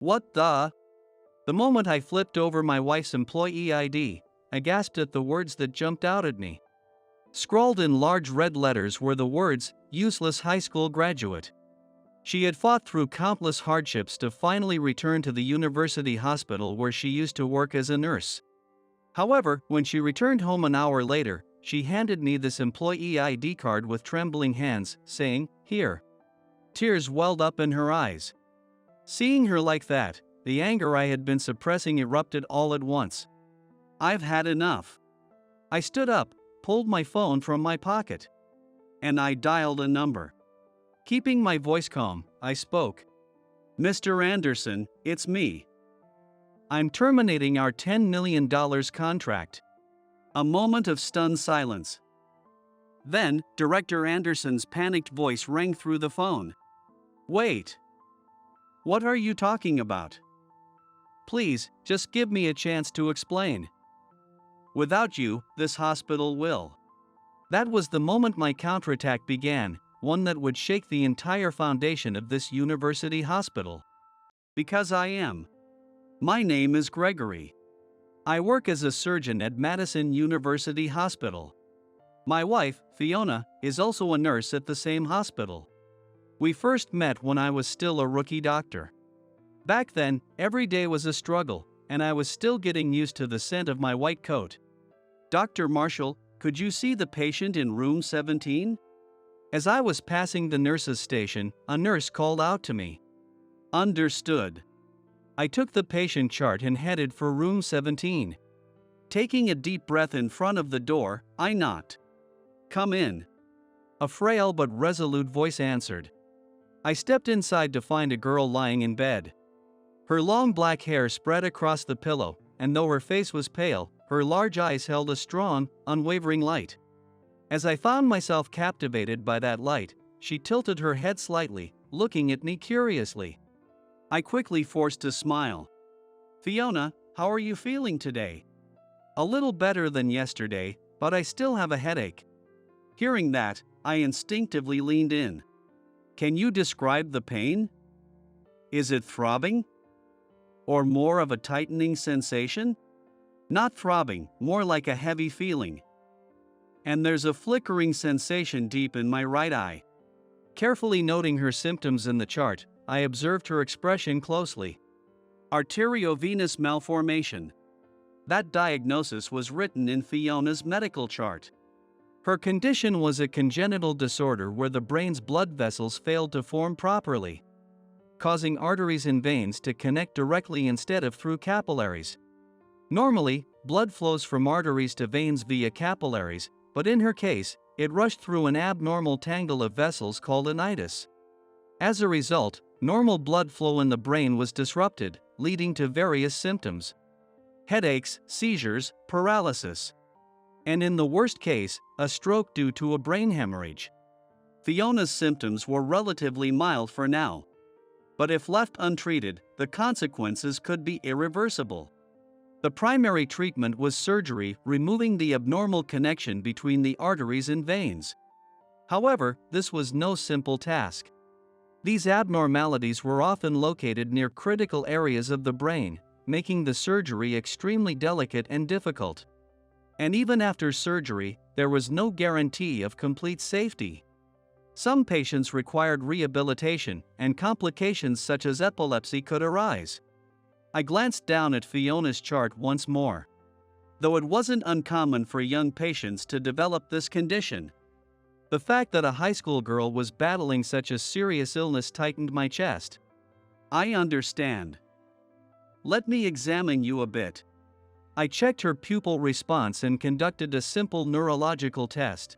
What the? The moment I flipped over my wife's employee ID, I gasped at the words that jumped out at me. Scrawled in large red letters were the words, "Useless high school graduate." She had fought through countless hardships to finally return to the university hospital where she used to work as a nurse. However, when she returned home an hour later, she handed me this employee ID card with trembling hands, saying, "Here." Tears welled up in her eyes. Seeing her like that, the anger I had been suppressing erupted all at once. I've had enough. I stood up, pulled my phone from my pocket, and I dialed a number. Keeping my voice calm, I spoke. "Mr. Anderson, it's me. I'm terminating our $10 million contract." A moment of stunned silence. Then, Director Anderson's panicked voice rang through the phone. "Wait. What are you talking about? Please, just give me a chance to explain. Without you, this hospital will." That was the moment my counterattack began, one that would shake the entire foundation of this university hospital. Because I am. My name is Gregory. I work as a surgeon at Madison University Hospital. My wife, Fiona, is also a nurse at the same hospital. We first met when I was still a rookie doctor. Back then, every day was a struggle, and I was still getting used to the scent of my white coat. "Dr. Marshall, could you see the patient in room 17? As I was passing the nurse's station, a nurse called out to me. Understood. I took the patient chart and headed for room 17. Taking a deep breath in front of the door, I knocked. "Come in." A frail but resolute voice answered. I stepped inside to find a girl lying in bed. Her long black hair spread across the pillow, and though her face was pale, her large eyes held a strong, unwavering light. As I found myself captivated by that light, she tilted her head slightly, looking at me curiously. I quickly forced a smile. "Fiona, how are you feeling today?" "A little better than yesterday, but I still have a headache." Hearing that, I instinctively leaned in. "Can you describe the pain? Is it throbbing? Or more of a tightening sensation?" "Not throbbing, more like a heavy feeling. And there's a flickering sensation deep in my right eye." Carefully noting her symptoms in the chart, I observed her expression closely. Arteriovenous malformation. That diagnosis was written in Fiona's medical chart. Her condition was a congenital disorder where the brain's blood vessels failed to form properly, causing arteries and veins to connect directly instead of through capillaries. Normally, blood flows from arteries to veins via capillaries, but in her case, it rushed through an abnormal tangle of vessels called an itis. As a result, normal blood flow in the brain was disrupted, leading to various symptoms: headaches, seizures, paralysis, and in the worst case, a stroke due to a brain hemorrhage. Fiona's symptoms were relatively mild for now, but if left untreated, the consequences could be irreversible. The primary treatment was surgery, removing the abnormal connection between the arteries and veins. However, this was no simple task. These abnormalities were often located near critical areas of the brain, making the surgery extremely delicate and difficult. And even after surgery, there was no guarantee of complete safety. Some patients required rehabilitation, and complications such as epilepsy could arise. I glanced down at Fiona's chart once more. Though it wasn't uncommon for young patients to develop this condition, the fact that a high school girl was battling such a serious illness tightened my chest. "I understand. Let me examine you a bit." I checked her pupil response and conducted a simple neurological test.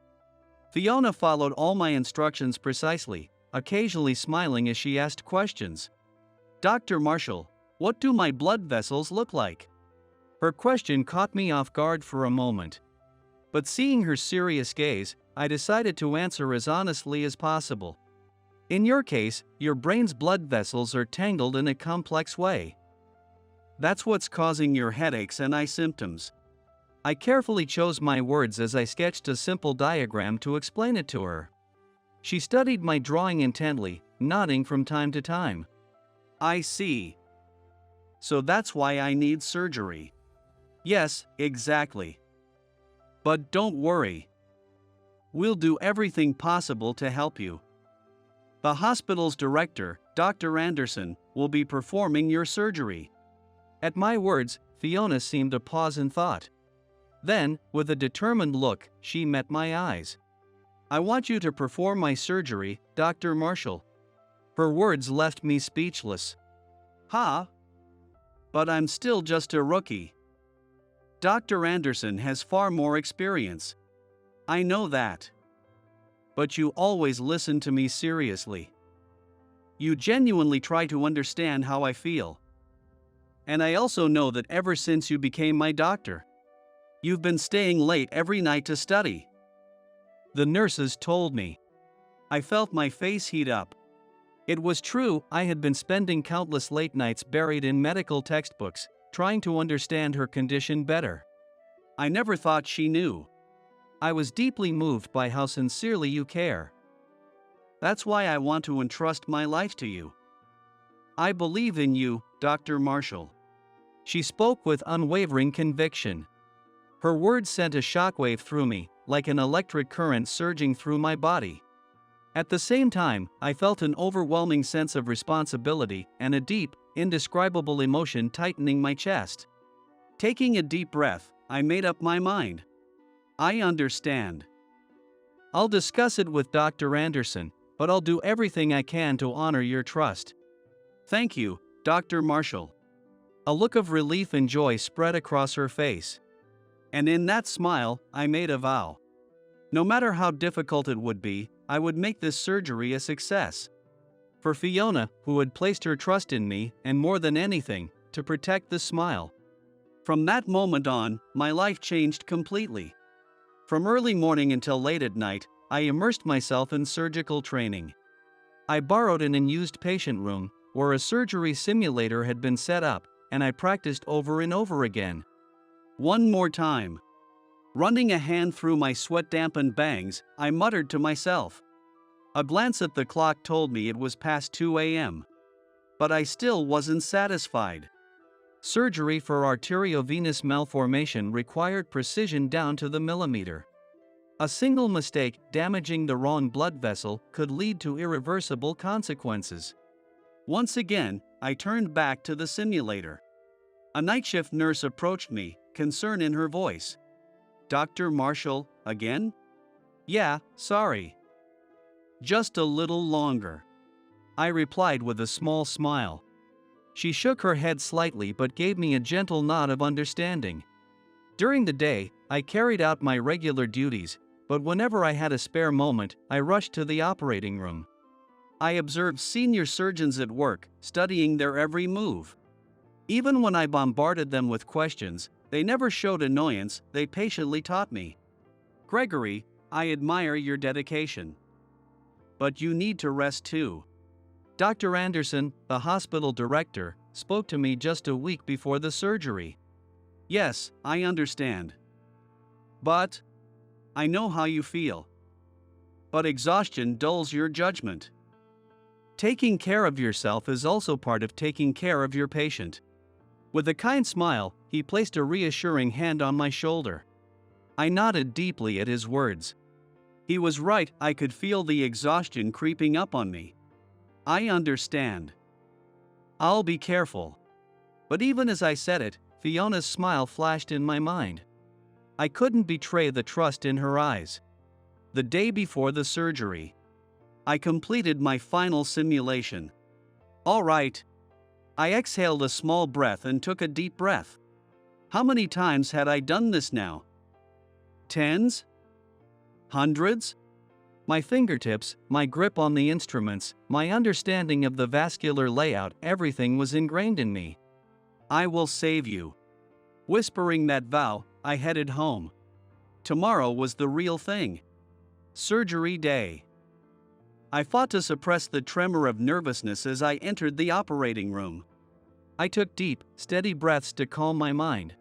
Fiona followed all my instructions precisely, occasionally smiling as she asked questions. "Dr. Marshall, what do my blood vessels look like?" Her question caught me off guard for a moment. But seeing her serious gaze, I decided to answer as honestly as possible. "In your case, your brain's blood vessels are tangled in a complex way. That's what's causing your headaches and eye symptoms." I carefully chose my words as I sketched a simple diagram to explain it to her. She studied my drawing intently, nodding from time to time. "I see. so that's why I need surgery. Yes, exactly. But don't worry. We'll do everything possible to help you. The hospital's director, Dr. Anderson, will be performing your surgery. At my words, Fiona seemed to pause in thought. Then, with a determined look, she met my eyes. I want you to perform my surgery, Dr. Marshall. Her words left me speechless. Huh? But I'm still just a rookie. Dr. Anderson has far more experience. I know that. But you always listen to me seriously. You genuinely try to understand how I feel. And I also know that ever since you became my doctor, you've been staying late every night to study. The nurses told me. I felt my face heat up. It was true, I had been spending countless late nights buried in medical textbooks, trying to understand her condition better. I never thought she knew. I was deeply moved by how sincerely you care. That's why I want to entrust my life to you. I believe in you, Dr. Marshall. She spoke with unwavering conviction. Her words sent a shockwave through me, like an electric current surging through my body. At the same time, I felt an overwhelming sense of responsibility and a deep, indescribable emotion tightening my chest. Taking a deep breath, I made up my mind. I understand. I'll discuss it with Dr. Anderson, but I'll do everything I can to honor your trust. Thank you, Dr. Marshall. A look of relief and joy spread across her face. And in that smile, I made a vow. No matter how difficult it would be, I would make this surgery a success. For Fiona, who had placed her trust in me, and more than anything, to protect the smile. From that moment on, my life changed completely. From early morning until late at night, I immersed myself in surgical training. I borrowed an unused patient room, where a surgery simulator had been set up, and I practiced over and over again. One more time. Running a hand through my sweat-dampened bangs, I muttered to myself. A glance at the clock told me it was past 2 a.m. But I still wasn't satisfied. Surgery for arteriovenous malformation required precision down to the millimeter. A single mistake damaging the wrong blood vessel could lead to irreversible consequences. Once again, I turned back to the simulator. A night shift nurse approached me, concern in her voice. Dr. Marshall, again? Yeah, sorry. Just a little longer. I replied with a small smile. She shook her head slightly but gave me a gentle nod of understanding. During the day, I carried out my regular duties, but whenever I had a spare moment, I rushed to the operating room. I observed senior surgeons at work, studying their every move. Even when I bombarded them with questions, they never showed annoyance, they patiently taught me. Gregory, I admire your dedication. But you need to rest too. Dr. Anderson, the hospital director, spoke to me just a week before the surgery. Yes, I understand. But I know how you feel. But exhaustion dulls your judgment. Taking care of yourself is also part of taking care of your patient. With a kind smile, he placed a reassuring hand on my shoulder. I nodded deeply at his words. He was right, I could feel the exhaustion creeping up on me. I understand. I'll be careful. But even as I said it, Fiona's smile flashed in my mind. I couldn't betray the trust in her eyes. The day before the surgery, I completed my final simulation. All right. I exhaled a small breath and took a deep breath. How many times had I done this now? Tens? Hundreds? My fingertips, my grip on the instruments, my understanding of the vascular layout, everything was ingrained in me. I will save you. Whispering that vow, I headed home. Tomorrow was the real thing. Surgery day. I fought to suppress the tremor of nervousness as I entered the operating room. I took deep, steady breaths to calm my mind.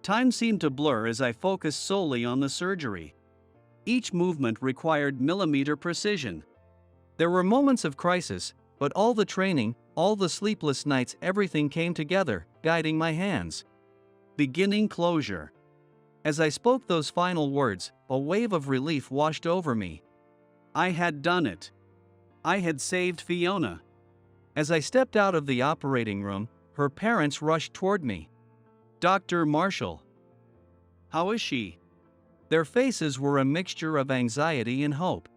Time seemed to blur as I focused solely on the surgery. Each movement required millimeter precision. There were moments of crisis, but all the training, All the sleepless nights, everything came together, guiding my hands. Beginning closure. As I spoke those final words, a wave of relief washed over me. I had done it. I had saved Fiona. As I stepped out of the operating room, her parents rushed toward me. "Dr. Marshall. How is she?" Their faces were a mixture of anxiety and hope.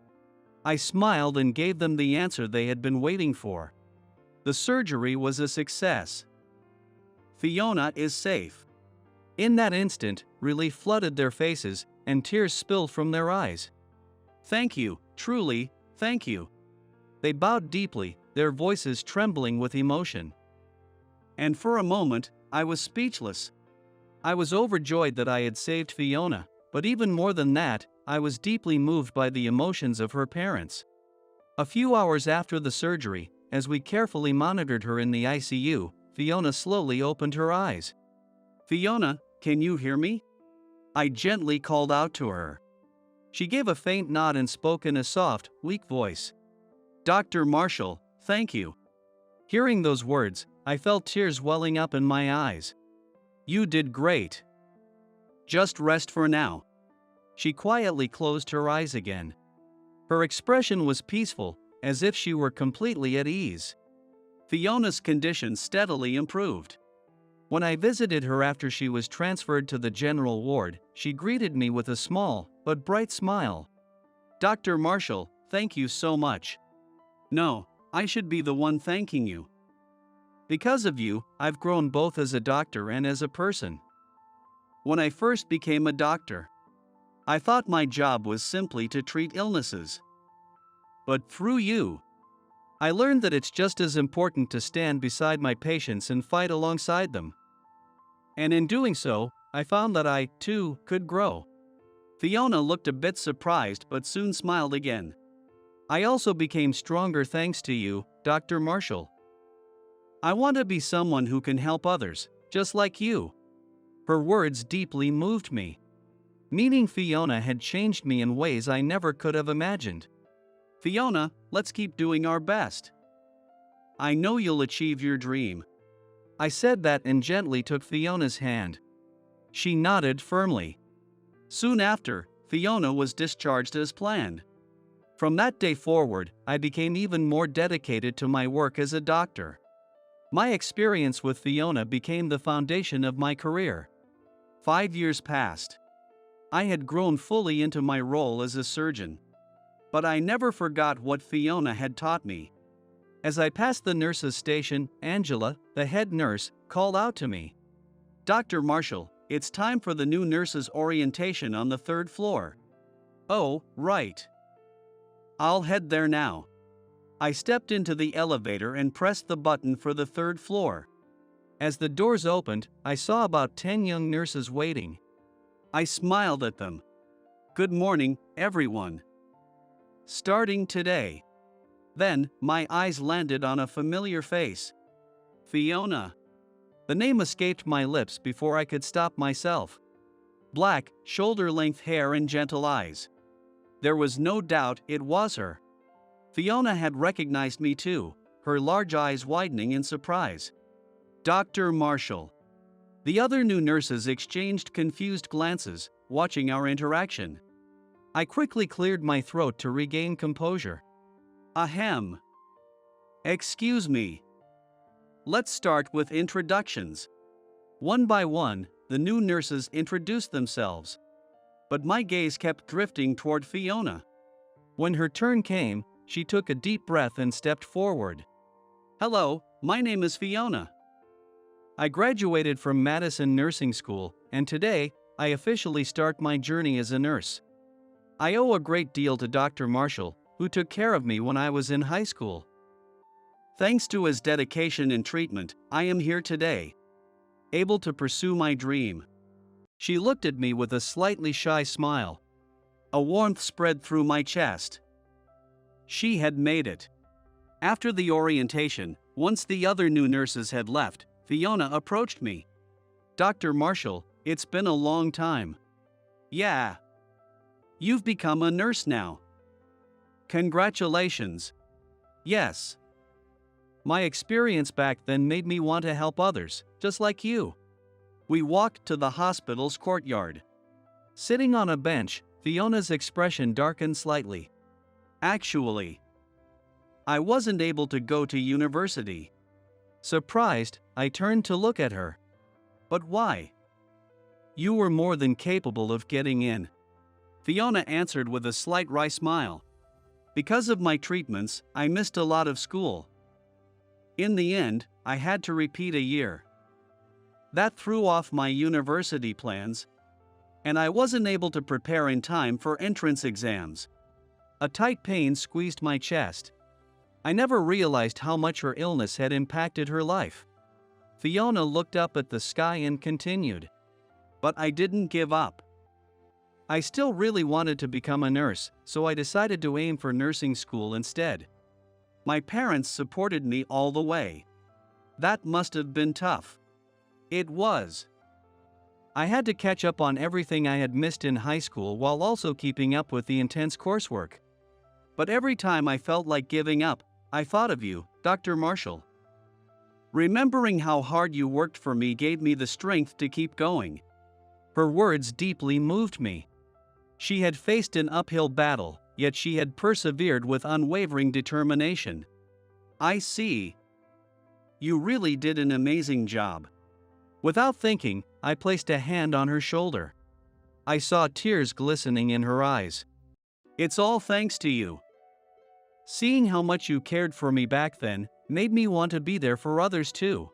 I smiled and gave them the answer they had been waiting for. The surgery was a success. Fiona is safe. In that instant, relief flooded their faces, and tears spilled from their eyes. "Thank you, truly, thank you." They bowed deeply, their voices trembling with emotion. And for a moment, I was speechless. I was overjoyed that I had saved Fiona, but even more than that, I was deeply moved by the emotions of her parents. A few hours after the surgery, as we carefully monitored her in the ICU, Fiona slowly opened her eyes. "Fiona, can you hear me?" I gently called out to her. She gave a faint nod and spoke in a soft, weak voice. "Dr. Marshall, thank you." Hearing those words, I felt tears welling up in my eyes. "You did great. Just rest for now." She quietly closed her eyes again. Her expression was peaceful, as if she were completely at ease. Fiona's condition steadily improved. When I visited her after she was transferred to the general ward, she greeted me with a small, but bright smile. "Dr. Marshall, thank you so much." "No, I should be the one thanking you. Because of you, I've grown both as a doctor and as a person. When I first became a doctor, I thought my job was simply to treat illnesses. But through you, I learned that it's just as important to stand beside my patients and fight alongside them. And in doing so, I found that I, too, could grow." Fiona looked a bit surprised but soon smiled again. "I also became stronger thanks to you, Dr. Marshall. I want to be someone who can help others, just like you." Her words deeply moved me. Meeting Fiona had changed me in ways I never could have imagined. "Fiona, let's keep doing our best. I know you'll achieve your dream." I said that and gently took Fiona's hand. She nodded firmly. Soon after, Fiona was discharged as planned. From that day forward, I became even more dedicated to my work as a doctor. My experience with Fiona became the foundation of my career. 5 years passed. I had grown fully into my role as a surgeon. But I never forgot what Fiona had taught me. As I passed the nurse's station, Angela, the head nurse, called out to me. "Dr. Marshall, it's time for the new nurse's orientation on the 3rd floor." "Oh, right. I'll head there now." I stepped into the elevator and pressed the button for the 3rd floor. As the doors opened, I saw about 10 young nurses waiting. I smiled at them. "Good morning, everyone. Starting today." Then, my eyes landed on a familiar face. Fiona. The name escaped my lips before I could stop myself. Black, shoulder-length hair and gentle eyes. There was no doubt it was her. Fiona had recognized me too, her large eyes widening in surprise. "Dr. Marshall." The other new nurses exchanged confused glances, watching our interaction. I quickly cleared my throat to regain composure. "Ahem. Excuse me. Let's start with introductions." One by one, the new nurses introduced themselves. But my gaze kept drifting toward Fiona. When her turn came, she took a deep breath and stepped forward. "Hello, my name is Fiona. I graduated from Madison Nursing School, and today, I officially start my journey as a nurse. I owe a great deal to Dr. Marshall, who took care of me when I was in high school. Thanks to his dedication and treatment, I am here today, able to pursue my dream." She looked at me with a slightly shy smile. A warmth spread through my chest. She had made it. After the orientation, once the other new nurses had left, Fiona approached me. "Dr. Marshall, it's been a long time." "Yeah. You've become a nurse now." "Congratulations." "Yes. My experience back then made me want to help others, just like you. We walked to the hospital's courtyard. Sitting on a bench, Fiona's expression darkened slightly. Actually, I wasn't able to go to university. Surprised, I turned to look at her. But why? You were more than capable of getting in. Fiona answered with a slight wry smile. Because of my treatments, I missed a lot of school. In the end, I had to repeat a year. That threw off my university plans, and I wasn't able to prepare in time for entrance exams. A tight pain squeezed my chest. I never realized how much her illness had impacted her life. Fiona looked up at the sky and continued. But I didn't give up. I still really wanted to become a nurse, so I decided to aim for nursing school instead. My parents supported me all the way. That must have been tough. It was. I had to catch up on everything I had missed in high school while also keeping up with the intense coursework. But every time I felt like giving up, I thought of you, Dr. Marshall. Remembering how hard you worked for me gave me the strength to keep going. Her words deeply moved me. She had faced an uphill battle, yet she had persevered with unwavering determination. I see. You really did an amazing job. Without thinking, I placed a hand on her shoulder. I saw tears glistening in her eyes. It's all thanks to you. Seeing how much you cared for me back then made me want to be there for others too.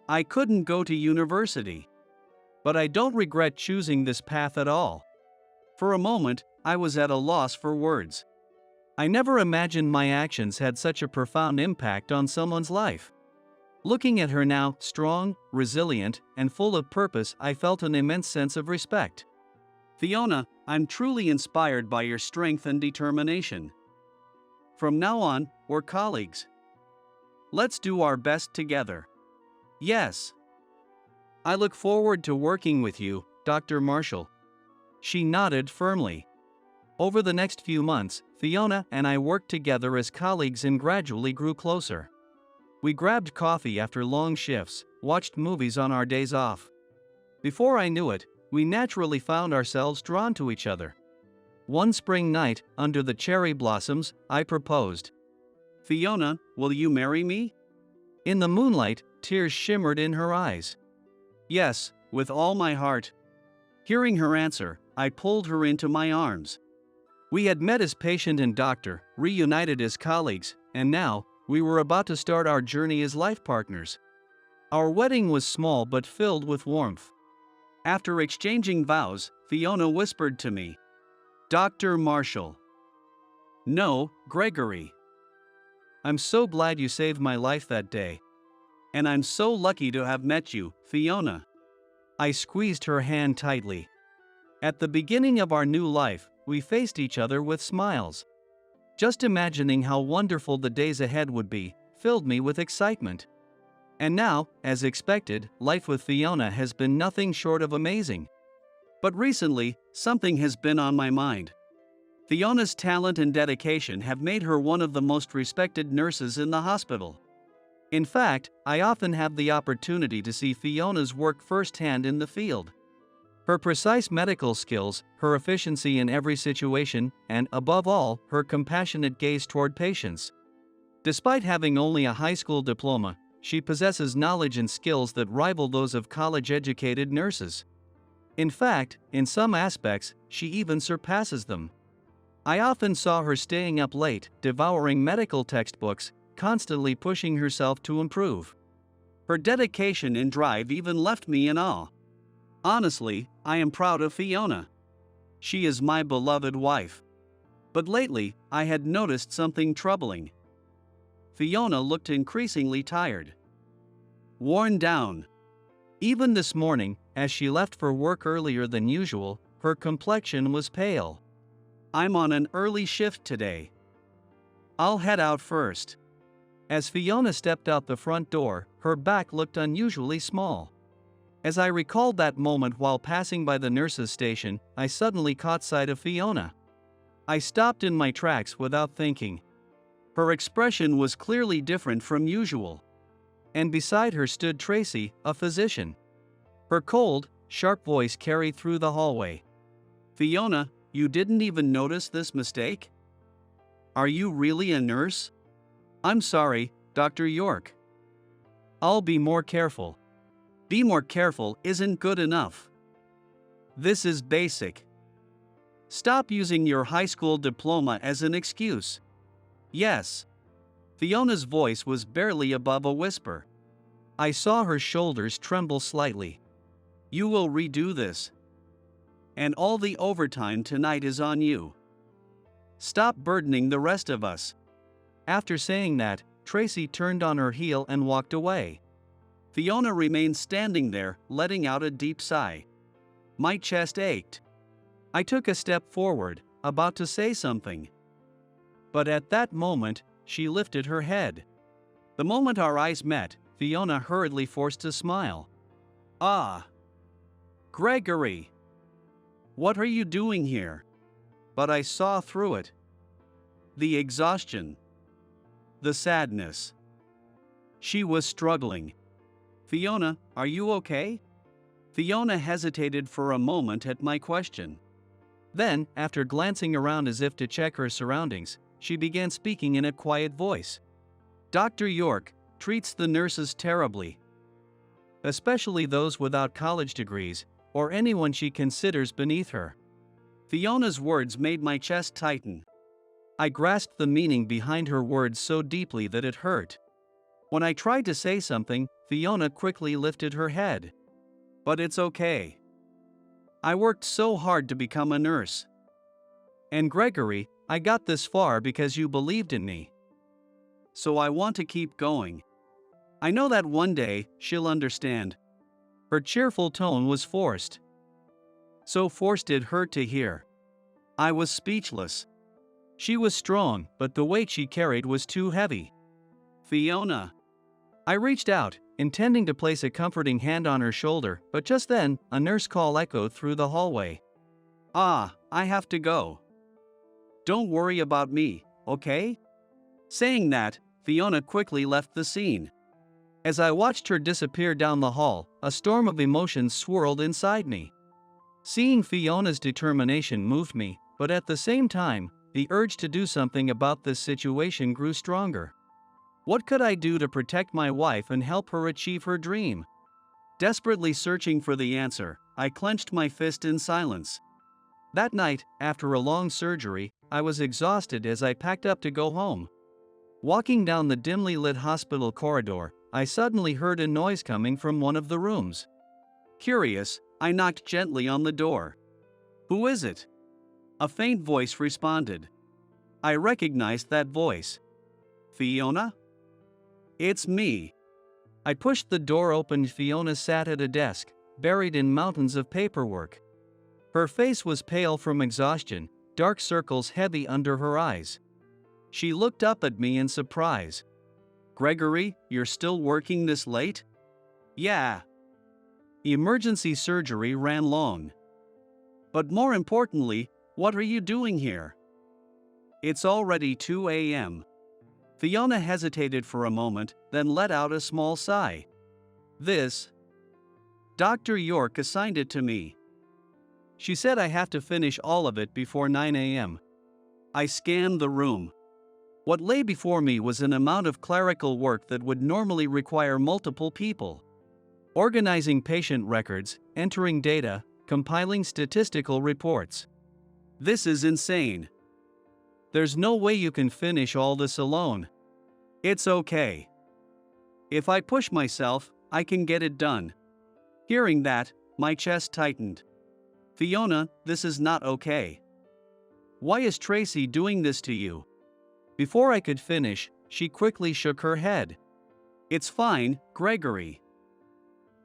I couldn't go to university, but I don't regret choosing this path at all. For a moment, I was at a loss for words. I never imagined my actions had such a profound impact on someone's life. Looking at her now, strong, resilient, and full of purpose, I felt an immense sense of respect. Fiona, I'm truly inspired by your strength and determination. From now on, we're colleagues. Let's do our best together. Yes. I look forward to working with you, Dr. Marshall. She nodded firmly. Over the next few months, Fiona and I worked together as colleagues and gradually grew closer. We grabbed coffee after long shifts, watched movies on our days off. Before I knew it, we naturally found ourselves drawn to each other. One spring night, under the cherry blossoms, I proposed. Fiona, will you marry me? In the moonlight, tears shimmered in her eyes. Yes, with all my heart. Hearing her answer, I pulled her into my arms. We had met as patient and doctor, reunited as colleagues, and now, we were about to start our journey as life partners. Our wedding was small but filled with warmth. After exchanging vows, Fiona whispered to me, Dr. Marshall. No, Gregory. I'm so glad you saved my life that day. And I'm so lucky to have met you, Fiona. I squeezed her hand tightly. At the beginning of our new life, we faced each other with smiles. Just imagining how wonderful the days ahead would be filled me with excitement. And now, as expected, life with Fiona has been nothing short of amazing. But recently, something has been on my mind. Fiona's talent and dedication have made her one of the most respected nurses in the hospital. In fact, I often have the opportunity to see Fiona's work firsthand in the field. Her precise medical skills, her efficiency in every situation, and above all, her compassionate gaze toward patients. Despite having only a high school diploma, she possesses knowledge and skills that rival those of college-educated nurses. In fact, in some aspects, she even surpasses them. I often saw her staying up late, devouring medical textbooks, constantly pushing herself to improve. Her dedication and drive even left me in awe. Honestly, I am proud of Fiona. She is my beloved wife. But lately, I had noticed something troubling. Fiona looked increasingly tired. Worn down. Even this morning, as she left for work earlier than usual, her complexion was pale. I'm on an early shift today. I'll head out first. As Fiona stepped out the front door, her back looked unusually small. As I recalled that moment while passing by the nurse's station, I suddenly caught sight of Fiona. I stopped in my tracks without thinking. Her expression was clearly different from usual. And beside her stood Tracy, a physician. Her cold, sharp voice carried through the hallway. "Fiona, you didn't even notice this mistake? Are you really a nurse?" "I'm sorry, Dr. York. I'll be more careful." "Be more careful isn't good enough. This is basic. Stop using your high school diploma as an excuse." "Yes." Fiona's voice was barely above a whisper. I saw her shoulders tremble slightly. "You will redo this. And all the overtime tonight is on you. Stop burdening the rest of us." After saying that, Tracy turned on her heel and walked away. Fiona remained standing there, letting out a deep sigh. My chest ached. I took a step forward, about to say something. But at that moment, she lifted her head. The moment our eyes met, Fiona hurriedly forced a smile. "Ah! Gregory! What are you doing here?" But I saw through it. The exhaustion. The sadness. She was struggling. "Fiona, are you okay?" Fiona hesitated for a moment at my question. Then, after glancing around as if to check her surroundings, she began speaking in a quiet voice. "Dr. York treats the nurses terribly. Especially those without college degrees, or anyone she considers beneath her." Fiona's words made my chest tighten. I grasped the meaning behind her words so deeply that it hurt. When I tried to say something, Fiona quickly lifted her head. "But it's okay. I worked so hard to become a nurse. And Gregory, I got this far because you believed in me. So I want to keep going. I know that one day, she'll understand." Her cheerful tone was forced. So forced it hurt to hear. I was speechless. She was strong, but the weight she carried was too heavy. "Fiona." I reached out, intending to place a comforting hand on her shoulder, but just then, a nurse call echoed through the hallway. "Ah, I have to go. Don't worry about me, okay?" Saying that, Fiona quickly left the scene. As I watched her disappear down the hall, a storm of emotions swirled inside me. Seeing Fiona's determination moved me, but at the same time, the urge to do something about this situation grew stronger. What could I do to protect my wife and help her achieve her dream? Desperately searching for the answer, I clenched my fist in silence. That night, after a long surgery, I was exhausted as I packed up to go home. Walking down the dimly lit hospital corridor, I suddenly heard a noise coming from one of the rooms. Curious, I knocked gently on the door. "Who is it?" A faint voice responded. I recognized that voice. "Fiona?" "It's me." I pushed the door open. Fiona sat at a desk, buried in mountains of paperwork. Her face was pale from exhaustion, dark circles heavy under her eyes. She looked up at me in surprise. "Gregory, you're still working this late?" "Yeah. Emergency surgery ran long. But more importantly, what are you doing here?" "It's already 2 a.m. Fiona hesitated for a moment, then let out a small sigh. "This? Dr. York assigned it to me. She said I have to finish all of it before 9 a.m. I scanned the room. What lay before me was an amount of clerical work that would normally require multiple people. Organizing patient records, entering data, compiling statistical reports. This is insane. There's no way you can finish all this alone. It's okay. If I push myself, I can get it done." Hearing that, my chest tightened. "Fiona, this is not okay. Why is Tracy doing this to you?" Before I could finish, she quickly shook her head. "It's fine, Gregory.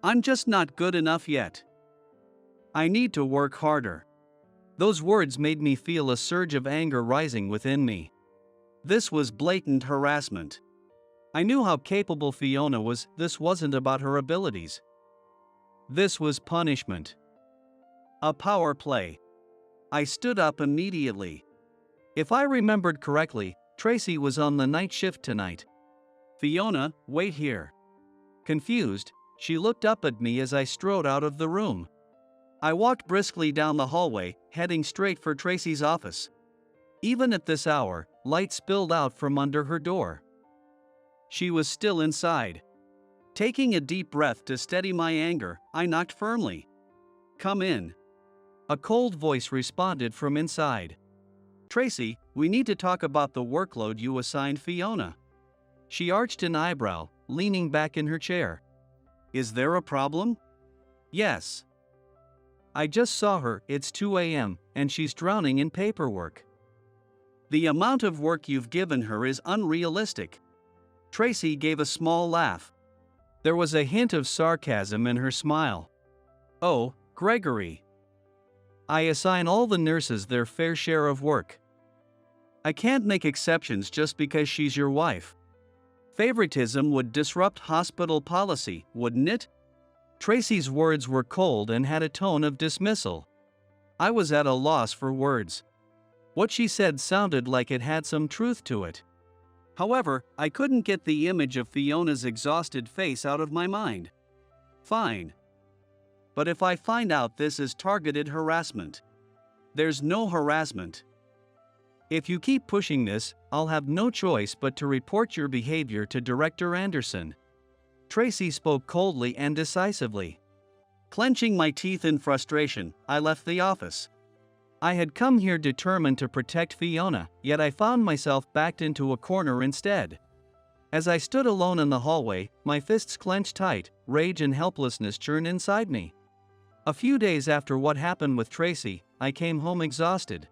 I'm just not good enough yet. I need to work harder." Those words made me feel a surge of anger rising within me. This was blatant harassment. I knew how capable Fiona was. This wasn't about her abilities. This was punishment. A power play. I stood up immediately. If I remembered correctly, Tracy was on the night shift tonight. Fiona, wait here. Confused, she looked up at me as I strode out of the room. I walked briskly down the hallway, heading straight for Tracy's office. Even at this hour, light spilled out from under her door. She was still inside. Taking a deep breath to steady my anger, I knocked firmly. Come in. A cold voice responded from inside. Tracy, we need to talk about the workload you assigned Fiona. She arched an eyebrow, leaning back in her chair. Is there a problem? Yes. I just saw her, it's 2 a.m., and she's drowning in paperwork. The amount of work you've given her is unrealistic. Tracy gave a small laugh. There was a hint of sarcasm in her smile. Oh, Gregory. I assign all the nurses their fair share of work. I can't make exceptions just because she's your wife. Favoritism would disrupt hospital policy, wouldn't it? Tracy's words were cold and had a tone of dismissal. I was at a loss for words. What she said sounded like it had some truth to it. However, I couldn't get the image of Fiona's exhausted face out of my mind. Fine. But if I find out this is targeted harassment? There's no harassment. If you keep pushing this, I'll have no choice but to report your behavior to Director Anderson. Tracy spoke coldly and decisively. Clenching my teeth in frustration, I left the office. I had come here determined to protect Fiona, yet I found myself backed into a corner instead. As I stood alone in the hallway, my fists clenched tight, rage and helplessness churned inside me. A few days after what happened with Tracy, I came home exhausted.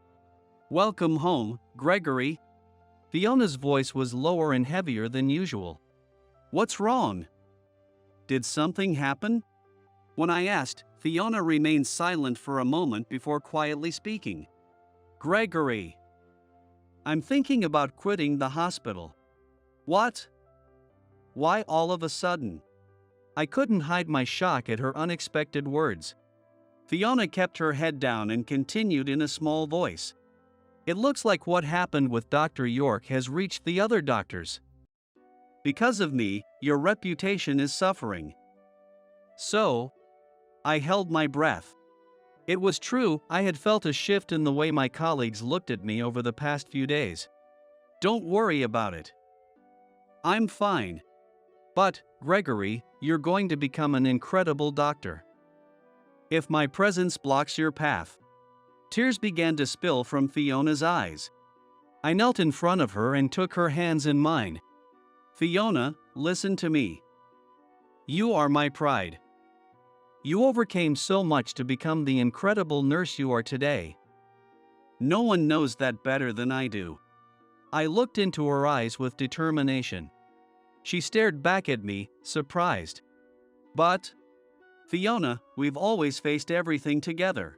Welcome home, Gregory. Fiona's voice was lower and heavier than usual. What's wrong? Did something happen? When I asked, Fiona remained silent for a moment before quietly speaking. Gregory. I'm thinking about quitting the hospital. What? Why all of a sudden? I couldn't hide my shock at her unexpected words. Fiona kept her head down and continued in a small voice. It looks like what happened with Dr. York has reached the other doctors. Because of me, your reputation is suffering. So, I held my breath. It was true, I had felt a shift in the way my colleagues looked at me over the past few days. Don't worry about it. I'm fine. But, Gregory, you're going to become an incredible doctor. If my presence blocks your path. Tears began to spill from Fiona's eyes. I knelt in front of her and took her hands in mine. Fiona, listen to me. You are my pride. You overcame so much to become the incredible nurse you are today. No one knows that better than I do. I looked into her eyes with determination. She stared back at me, surprised. But, Fiona, we've always faced everything together.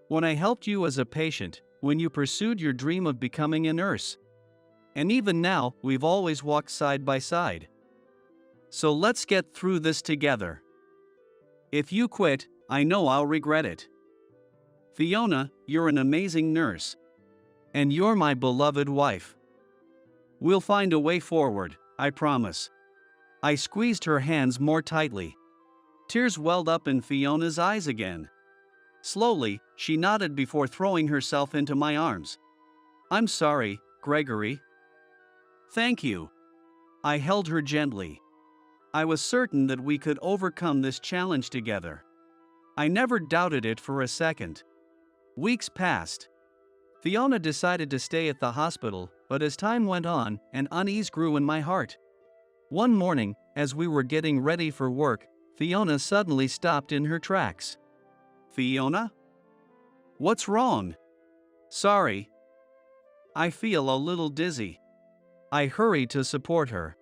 When I helped you as a patient, when you pursued your dream of becoming a nurse. And even now, we've always walked side by side. So let's get through this together. If you quit, I know I'll regret it. Fiona, you're an amazing nurse. And you're my beloved wife. We'll find a way forward, I promise. I squeezed her hands more tightly. Tears welled up in Fiona's eyes again. Slowly, she nodded before throwing herself into my arms. I'm sorry, Gregory. Thank you. I held her gently. I was certain that we could overcome this challenge together. I never doubted it for a second. Weeks passed. Fiona decided to stay at the hospital, but as time went on, an unease grew in my heart. One morning, as we were getting ready for work, Fiona suddenly stopped in her tracks. Fiona? What's wrong? Sorry. I feel a little dizzy. I hurried to support her.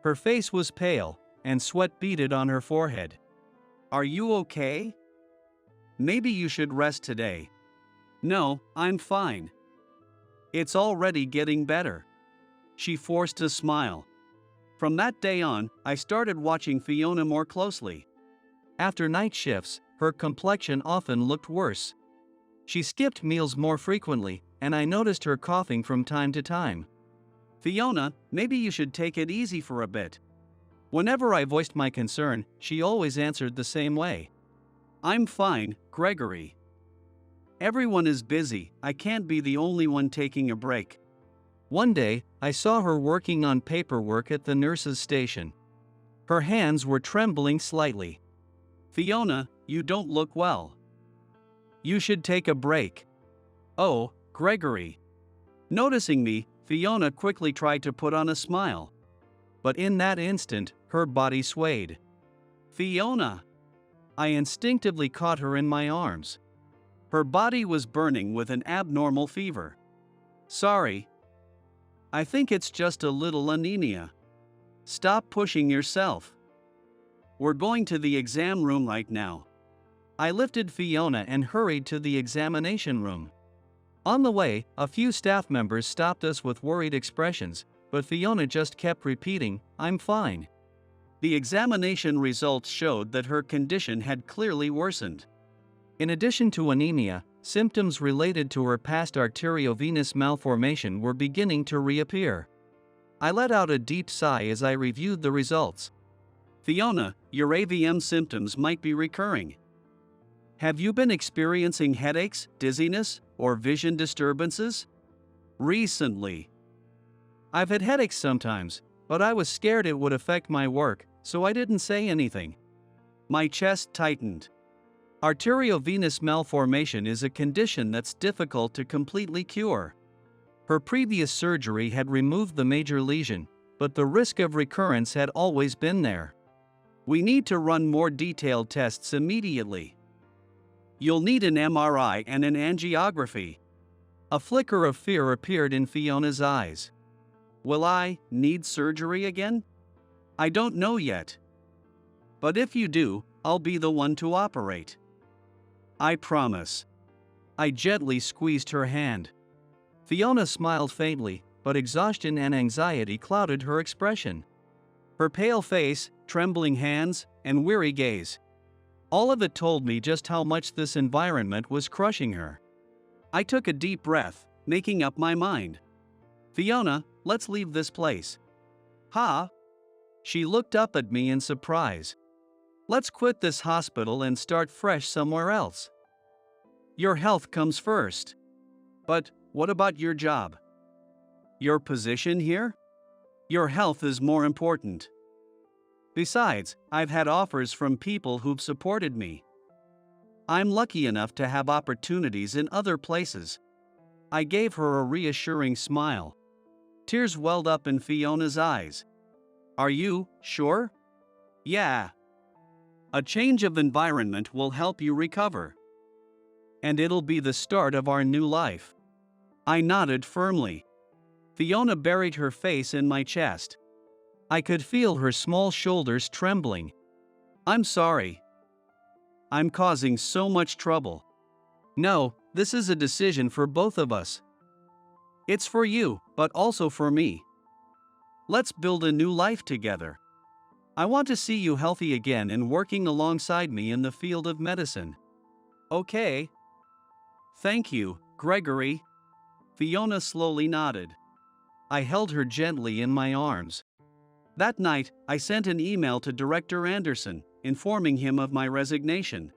Her face was pale, and sweat beaded on her forehead. Are you okay? Maybe you should rest today. No, I'm fine. It's already getting better. She forced a smile. From that day on, I started watching Fiona more closely. After night shifts, her complexion often looked worse. She skipped meals more frequently, and I noticed her coughing from time to time. Fiona, maybe you should take it easy for a bit. Whenever I voiced my concern, she always answered the same way. I'm fine, Gregory. Everyone is busy, I can't be the only one taking a break. One day, I saw her working on paperwork at the nurse's station. Her hands were trembling slightly. Fiona, you don't look well. You should take a break. Oh, Gregory. Noticing me, Fiona quickly tried to put on a smile. But in that instant, her body swayed. Fiona! I instinctively caught her in my arms. Her body was burning with an abnormal fever. Sorry. I think it's just a little anemia. Stop pushing yourself. We're going to the exam room right now. I lifted Fiona and hurried to the examination room. On the way, a few staff members stopped us with worried expressions, but Fiona just kept repeating, I'm fine. The examination results showed that her condition had clearly worsened. In addition to anemia, symptoms related to her past arteriovenous malformation were beginning to reappear. I let out a deep sigh as I reviewed the results. Fiona, your AVM symptoms might be recurring. Have you been experiencing headaches, dizziness, or vision disturbances? Recently. I've had headaches sometimes, but I was scared it would affect my work, so I didn't say anything. My chest tightened. Arteriovenous malformation is a condition that's difficult to completely cure. Her previous surgery had removed the major lesion, but the risk of recurrence had always been there. We need to run more detailed tests immediately. You'll need an MRI and an angiography. A flicker of fear appeared in Fiona's eyes. Will I need surgery again? I don't know yet. But if you do, I'll be the one to operate. I promise. I gently squeezed her hand. Fiona smiled faintly, but exhaustion and anxiety clouded her expression. Her pale face, trembling hands, and weary gaze. All of it told me just how much this environment was crushing her. I took a deep breath, making up my mind. Fiona, let's leave this place. Huh? She looked up at me in surprise. Let's quit this hospital and start fresh somewhere else. Your health comes first. But what about your job? Your position here? Your health is more important. Besides, I've had offers from people who've supported me. I'm lucky enough to have opportunities in other places. I gave her a reassuring smile. Tears welled up in Fiona's eyes. Are you sure? Yeah. A change of environment will help you recover. And it'll be the start of our new life. I nodded firmly. Fiona buried her face in my chest. I could feel her small shoulders trembling. I'm sorry. I'm causing so much trouble. No, this is a decision for both of us. It's for you, but also for me. Let's build a new life together. I want to see you healthy again and working alongside me in the field of medicine. Okay. Thank you, Gregory. Fiona slowly nodded. I held her gently in my arms. That night, I sent an email to Director Anderson, informing him of my resignation.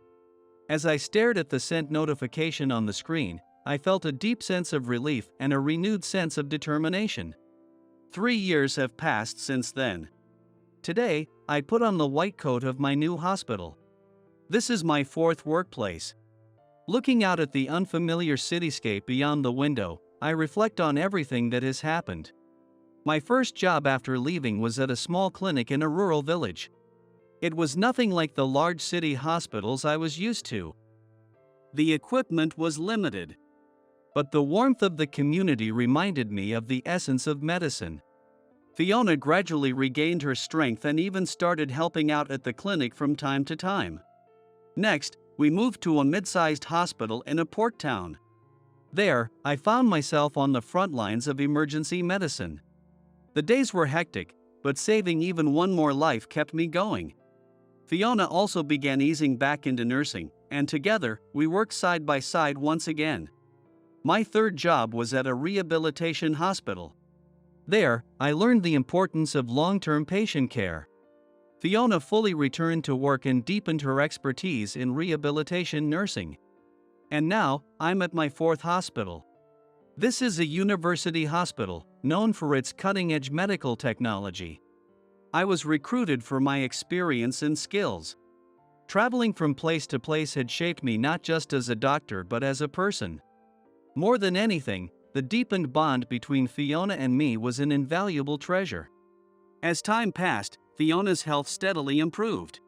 As I stared at the sent notification on the screen, I felt a deep sense of relief and a renewed sense of determination. 3 years have passed since then. Today, I put on the white coat of my new hospital. This is my 4th workplace. Looking out at the unfamiliar cityscape beyond the window, I reflect on everything that has happened. My first job after leaving was at a small clinic in a rural village. It was nothing like the large city hospitals I was used to. The equipment was limited. But the warmth of the community reminded me of the essence of medicine. Fiona gradually regained her strength and even started helping out at the clinic from time to time. Next, we moved to a mid-sized hospital in a port town. There, I found myself on the front lines of emergency medicine. The days were hectic, but saving even one more life kept me going. Fiona also began easing back into nursing, and together, we worked side by side once again. My third job was at a rehabilitation hospital. There, I learned the importance of long-term patient care. Fiona fully returned to work and deepened her expertise in rehabilitation nursing. And now, I'm at my fourth hospital. This is a university hospital, known for its cutting-edge medical technology. I was recruited for my experience and skills. Traveling from place to place had shaped me not just as a doctor but as a person. More than anything, the deepened bond between Fiona and me was an invaluable treasure. As time passed, Fiona's health steadily improved.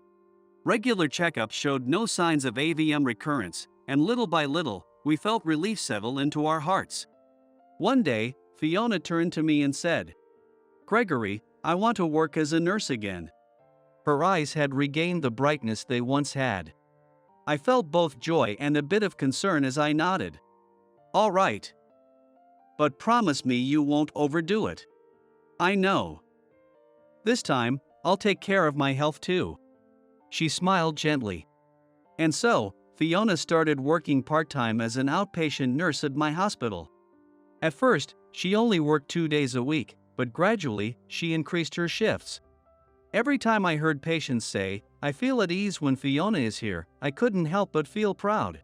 Regular checkups showed no signs of AVM recurrence, and little by little, we felt relief settle into our hearts. One day, Fiona turned to me and said, "Gregory, I want to work as a nurse again." Her eyes had regained the brightness they once had. I felt both joy and a bit of concern as I nodded. "All right. But promise me you won't overdo it." "I know. This time, I'll take care of my health too." She smiled gently. And so, Fiona started working part-time as an outpatient nurse at my hospital. At first, she only worked 2 days a week, but gradually, she increased her shifts. Every time I heard patients say, "I feel at ease when Fiona is here," I couldn't help but feel proud.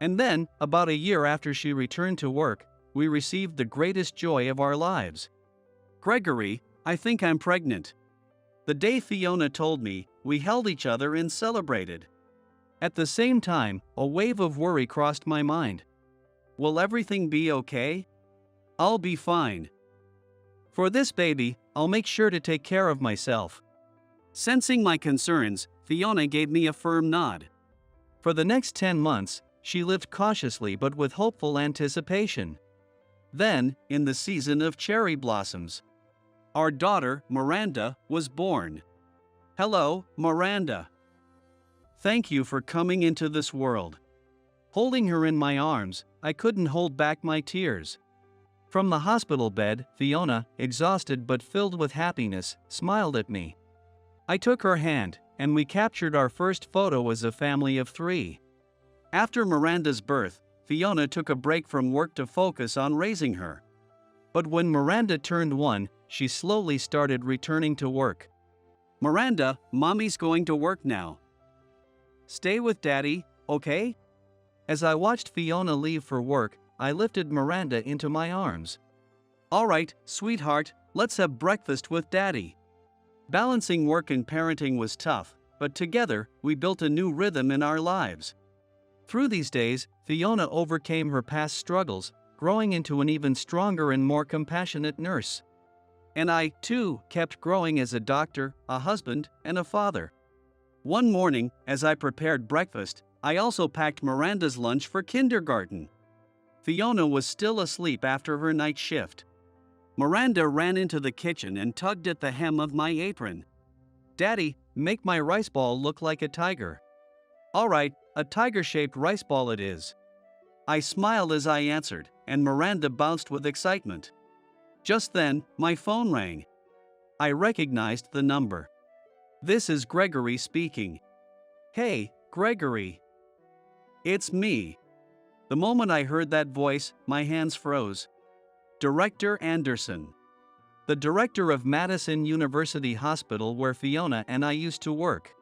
And then, about a year after she returned to work, we received the greatest joy of our lives. "Gregory, I think I'm pregnant." The day Fiona told me, we held each other and celebrated. At the same time, a wave of worry crossed my mind. Will everything be okay? I'll be fine. For this baby, I'll make sure to take care of myself. Sensing my concerns, Fiona gave me a firm nod. For the next 10 months, she lived cautiously but with hopeful anticipation. Then, in the season of cherry blossoms, our daughter, Miranda, was born. Hello, Miranda. Thank you for coming into this world. Holding her in my arms, I couldn't hold back my tears. From the hospital bed, Fiona, exhausted but filled with happiness, smiled at me. I took her hand, and we captured our first photo as a family of 3. After Miranda's birth, Fiona took a break from work to focus on raising her. But when Miranda turned 1, she slowly started returning to work. "Miranda, Mommy's going to work now. Stay with Daddy, okay?" As I watched Fiona leave for work, I lifted Miranda into my arms. "All right, sweetheart, let's have breakfast with Daddy." Balancing work and parenting was tough, but together, we built a new rhythm in our lives. Through these days, Fiona overcame her past struggles, growing into an even stronger and more compassionate nurse. And I, too, kept growing as a doctor, a husband, and a father. One morning, as I prepared breakfast, I also packed Miranda's lunch for kindergarten. Fiona was still asleep after her night shift. Miranda ran into the kitchen and tugged at the hem of my apron. "Daddy, make my rice ball look like a tiger." "All right, a tiger-shaped rice ball it is." I smiled as I answered, and Miranda bounced with excitement. Just then, my phone rang. I recognized the number. "This is Gregory speaking." "Hey, Gregory." "It's me." The moment I heard that voice, my hands froze. Director Anderson. The director of Madison University Hospital where Fiona and I used to work.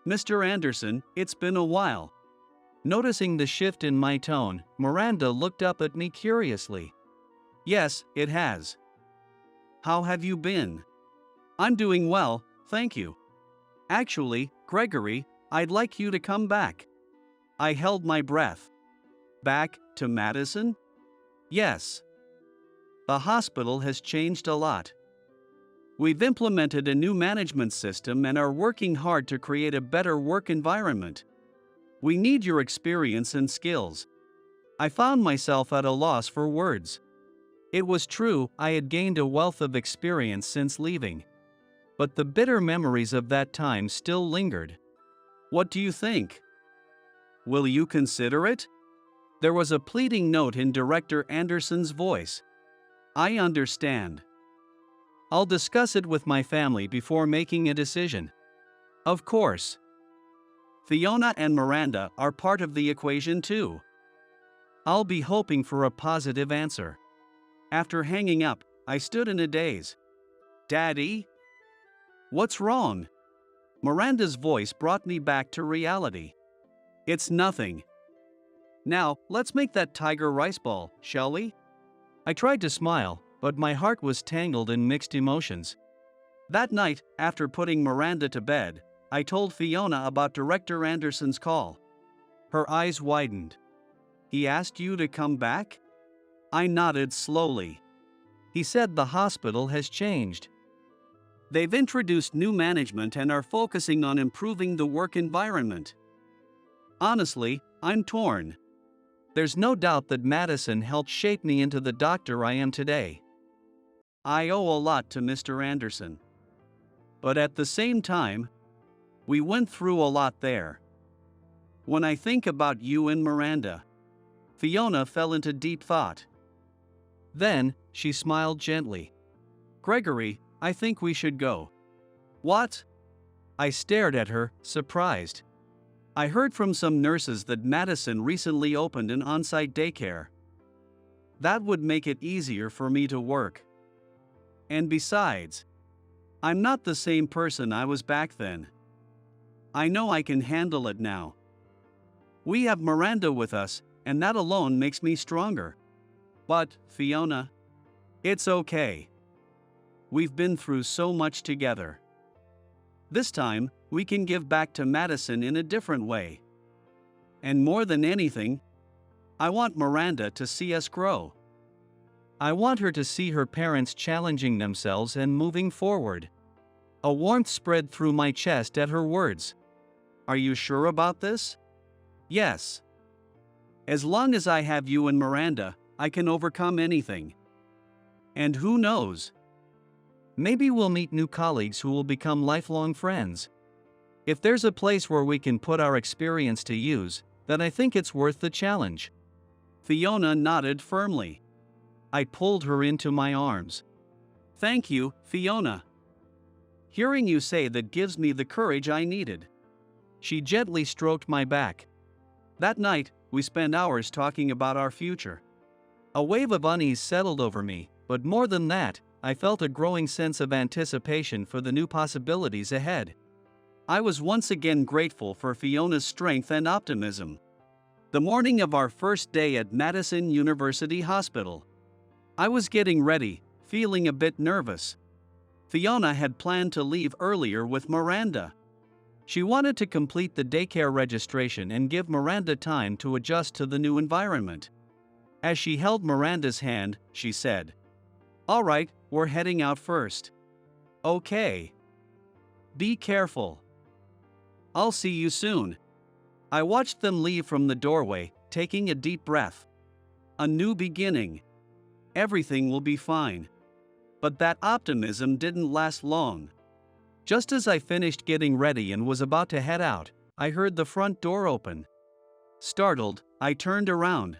"Mr. Anderson, it's been a while." Noticing the shift in my tone, Miranda looked up at me curiously. "Yes, it has. How have you been?" "I'm doing well, thank you." "Actually, Gregory, I'd like you to come back." I held my breath. "Back to Madison?" "Yes. The hospital has changed a lot. We've implemented a new management system and are working hard to create a better work environment. We need your experience and skills." I found myself at a loss for words. It was true, I had gained a wealth of experience since leaving. But the bitter memories of that time still lingered. "What do you think? Will you consider it?" There was a pleading note in Director Anderson's voice. "I understand. I'll discuss it with my family before making a decision." "Of course. Fiona and Miranda are part of the equation too." I'll be hoping for a positive answer." After hanging up, I stood in a daze. Daddy? What's wrong? Miranda's voice brought me back to reality. It's nothing. Now, let's make that tiger rice ball, shall we? I tried to smile, but my heart was tangled in mixed emotions. That night, after putting Miranda to bed, I told Fiona about Director Anderson's call. Her eyes widened. He asked you to come back? I nodded slowly. He said the hospital has changed. They've introduced new management and are focusing on improving the work environment. Honestly, I'm torn. There's no doubt that Madison helped shape me into the doctor I am today. I owe a lot to Mr. Anderson. But at the same time, we went through a lot there. When I think about you and Miranda, Fiona fell into deep thought. Then, she smiled gently. Gregory, I think we should go. What? I stared at her, surprised. I heard from some nurses that Madison recently opened an on-site daycare. That would make it easier for me to work. And besides, I'm not the same person I was back then. I know I can handle it now. We have Miranda with us, and that alone makes me stronger. But, Fiona, it's okay. We've been through so much together. This time, we can give back to Madison in a different way. And more than anything, I want Miranda to see us grow. I want her to see her parents challenging themselves and moving forward. A warmth spread through my chest at her words. Are you sure about this? Yes. As long as I have you and Miranda, I can overcome anything. And who knows? Maybe we'll meet new colleagues who will become lifelong friends. If there's a place where we can put our experience to use, then I think it's worth the challenge. Fiona nodded firmly. I pulled her into my arms. Thank you, Fiona. Hearing you say that gives me the courage I needed. She gently stroked my back. That night, we spent hours talking about our future. A wave of unease settled over me, but more than that, I felt a growing sense of anticipation for the new possibilities ahead. I was once again grateful for Fiona's strength and optimism. The morning of our first day at Madison University Hospital. I was getting ready, feeling a bit nervous. Fiona had planned to leave earlier with Miranda. She wanted to complete the daycare registration and give Miranda time to adjust to the new environment. As she held Miranda's hand, she said, "All right, we're heading out first." "Okay. Be careful. I'll see you soon." I watched them leave from the doorway, taking a deep breath. A new beginning. Everything will be fine. But that optimism didn't last long. Just as I finished getting ready and was about to head out, I heard the front door open. Startled, I turned around.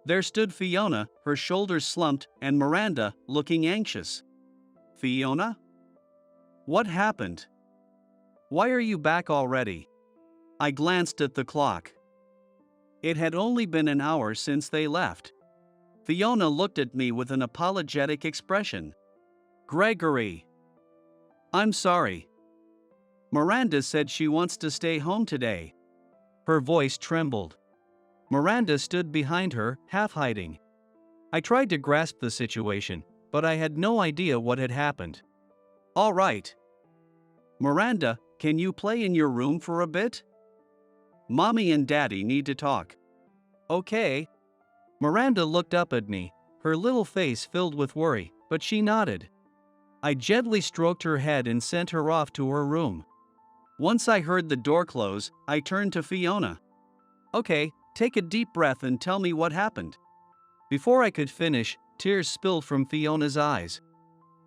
There stood Fiona, her shoulders slumped, and Miranda, looking anxious. "Fiona? What happened? Why are you back already?" I glanced at the clock. It had only been an hour since they left. Fiona looked at me with an apologetic expression. "Gregory. I'm sorry. Miranda said she wants to stay home today." Her voice trembled. Miranda stood behind her, half hiding. I tried to grasp the situation, but I had no idea what had happened. "All right. Miranda, can you play in your room for a bit? Mommy and Daddy need to talk." "Okay." Miranda looked up at me, her little face filled with worry, but she nodded. I gently stroked her head and sent her off to her room. Once I heard the door close, I turned to Fiona. "Okay, take a deep breath and tell me what happened." Before I could finish, tears spilled from Fiona's eyes.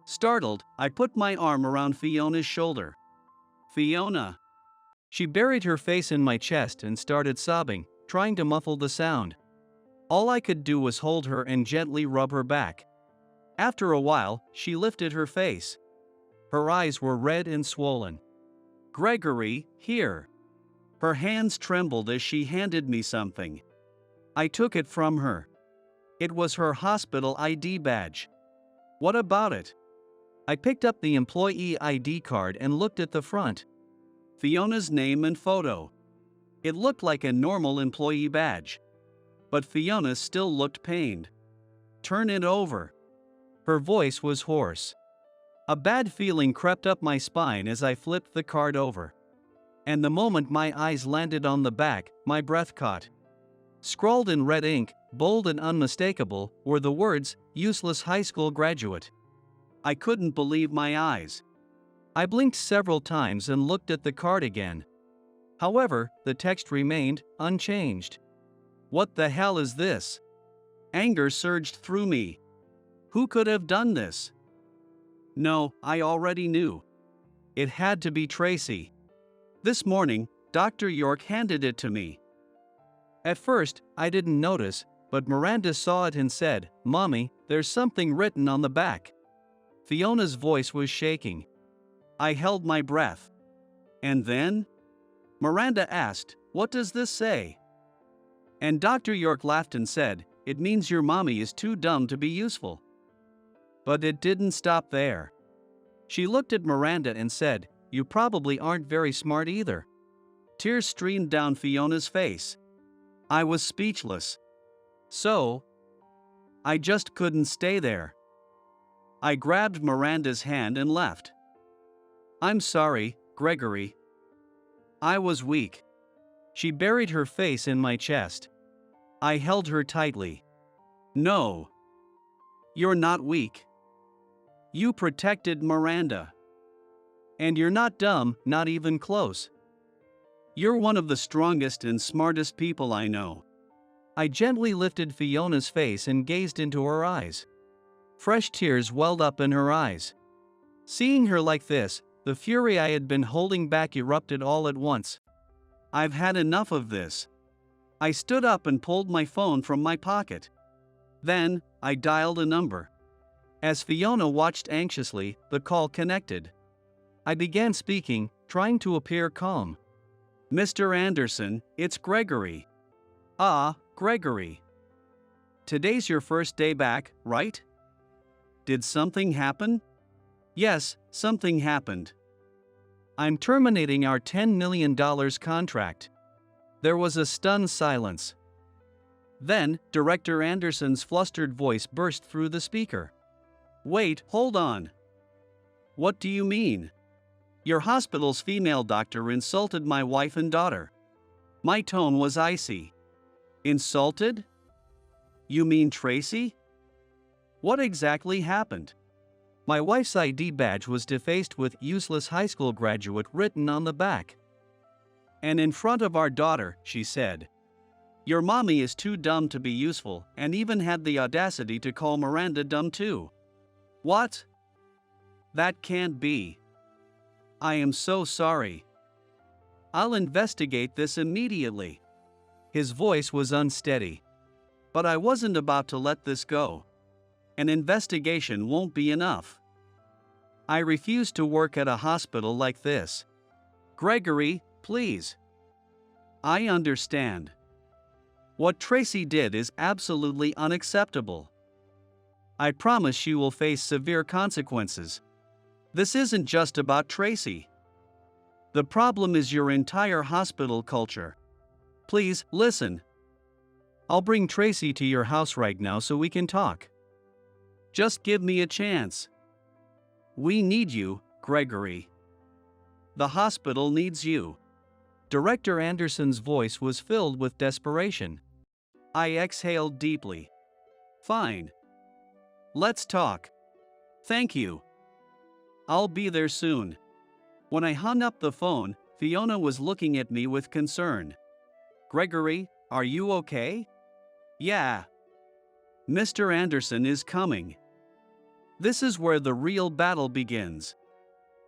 Startled, I put my arm around Fiona's shoulder. "Fiona." She buried her face in my chest and started sobbing, trying to muffle the sound. All I could do was hold her and gently rub her back. After a while, she lifted her face. Her eyes were red and swollen. "Gregory, here." Her hands trembled as she handed me something. I took it from her. It was her hospital ID badge. What about it? I picked up the employee ID card and looked at the front. Fiona's name and photo. It looked like a normal employee badge. But Fiona still looked pained. Turn it over. Her voice was hoarse. A bad feeling crept up my spine as I flipped the card over. And the moment my eyes landed on the back, my breath caught. Scrawled in red ink, bold and unmistakable, were the words, "Useless high school graduate." I couldn't believe my eyes. I blinked several times and looked at the card again. However, the text remained unchanged. What the hell is this? Anger surged through me. Who could have done this? No, I already knew. It had to be Tracy. This morning, Dr. York handed it to me. At first, I didn't notice, but Miranda saw it and said, "Mommy, there's something written on the back." Fiona's voice was shaking. I held my breath. And then? Miranda asked, "What does this say?" And Dr. York laughed and said, "It means your mommy is too dumb to be useful." But it didn't stop there. She looked at Miranda and said, "You probably aren't very smart either." Tears streamed down Fiona's face. I was speechless. So, I just couldn't stay there. I grabbed Miranda's hand and left. "I'm sorry, Gregory. I was weak." She buried her face in my chest. I held her tightly. "No. You're not weak. You protected Miranda. And you're not dumb, not even close. You're one of the strongest and smartest people I know." I gently lifted Fiona's face and gazed into her eyes. Fresh tears welled up in her eyes. Seeing her like this, the fury I had been holding back erupted all at once. I've had enough of this. I stood up and pulled my phone from my pocket. Then, I dialed a number. As Fiona watched anxiously, the call connected. I began speaking, trying to appear calm. "Mr. Anderson, it's Gregory." "Ah, Gregory. Today's your first day back, right? Did something happen?" "Yes, something happened. I'm terminating our $10 million contract." There was a stunned silence. Then, Director Anderson's flustered voice burst through the speaker. "Wait, hold on. What do you mean? Your hospital's female doctor insulted my wife and daughter." My tone was icy. "Insulted? You mean Tracy? What exactly happened?" My wife's ID badge was defaced with "useless high school graduate" written on the back. "And in front of our daughter," she said. "Your mommy is too dumb to be useful," and even had the audacity to call Miranda dumb too. What? That can't be. I am so sorry. I'll investigate this immediately." His voice was unsteady. But I wasn't about to let this go. An investigation won't be enough. I refuse to work at a hospital like this. "Gregory, please. I understand. What Tracy did is absolutely unacceptable. I promise she will face severe consequences. This isn't just about Tracy. The problem is your entire hospital culture. Please, listen. I'll bring Tracy to your house right now so we can talk. Just give me a chance. We need you, Gregory. The hospital needs you." Director Anderson's voice was filled with desperation. I exhaled deeply. "Fine. Let's talk. Thank you. I'll be there soon." When I hung up the phone, Fiona was looking at me with concern. "Gregory, are you okay?" "Yeah. Mr. Anderson is coming." This is where the real battle begins.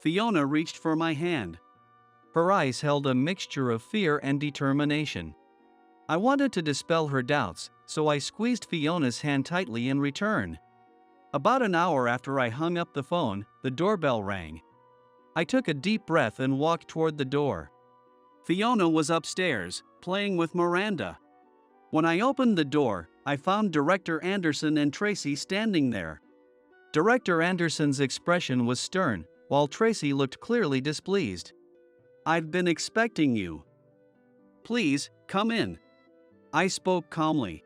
Fiona reached for my hand. Her eyes held a mixture of fear and determination. I wanted to dispel her doubts, so I squeezed Fiona's hand tightly in return. About an hour after I hung up the phone, the doorbell rang. I took a deep breath and walked toward the door. Fiona was upstairs, playing with Miranda. When I opened the door, I found Director Anderson and Tracy standing there. Director Anderson's expression was stern, while Tracy looked clearly displeased. "I've been expecting you. Please, come in," I spoke calmly.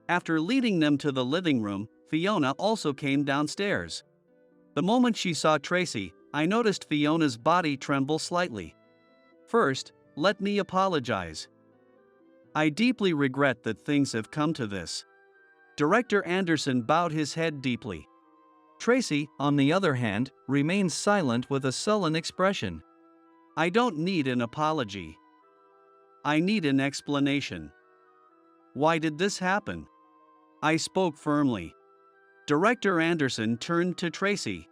After leading them to the living room, Fiona also came downstairs. The moment she saw Tracy, I noticed Fiona's body tremble slightly. "First, let me apologize. I deeply regret that things have come to this." Director Anderson bowed his head deeply. Tracy, on the other hand, remained silent with a sullen expression. "I don't need an apology. I need an explanation. Why did this happen?" I spoke firmly. Director Anderson turned to Tracy.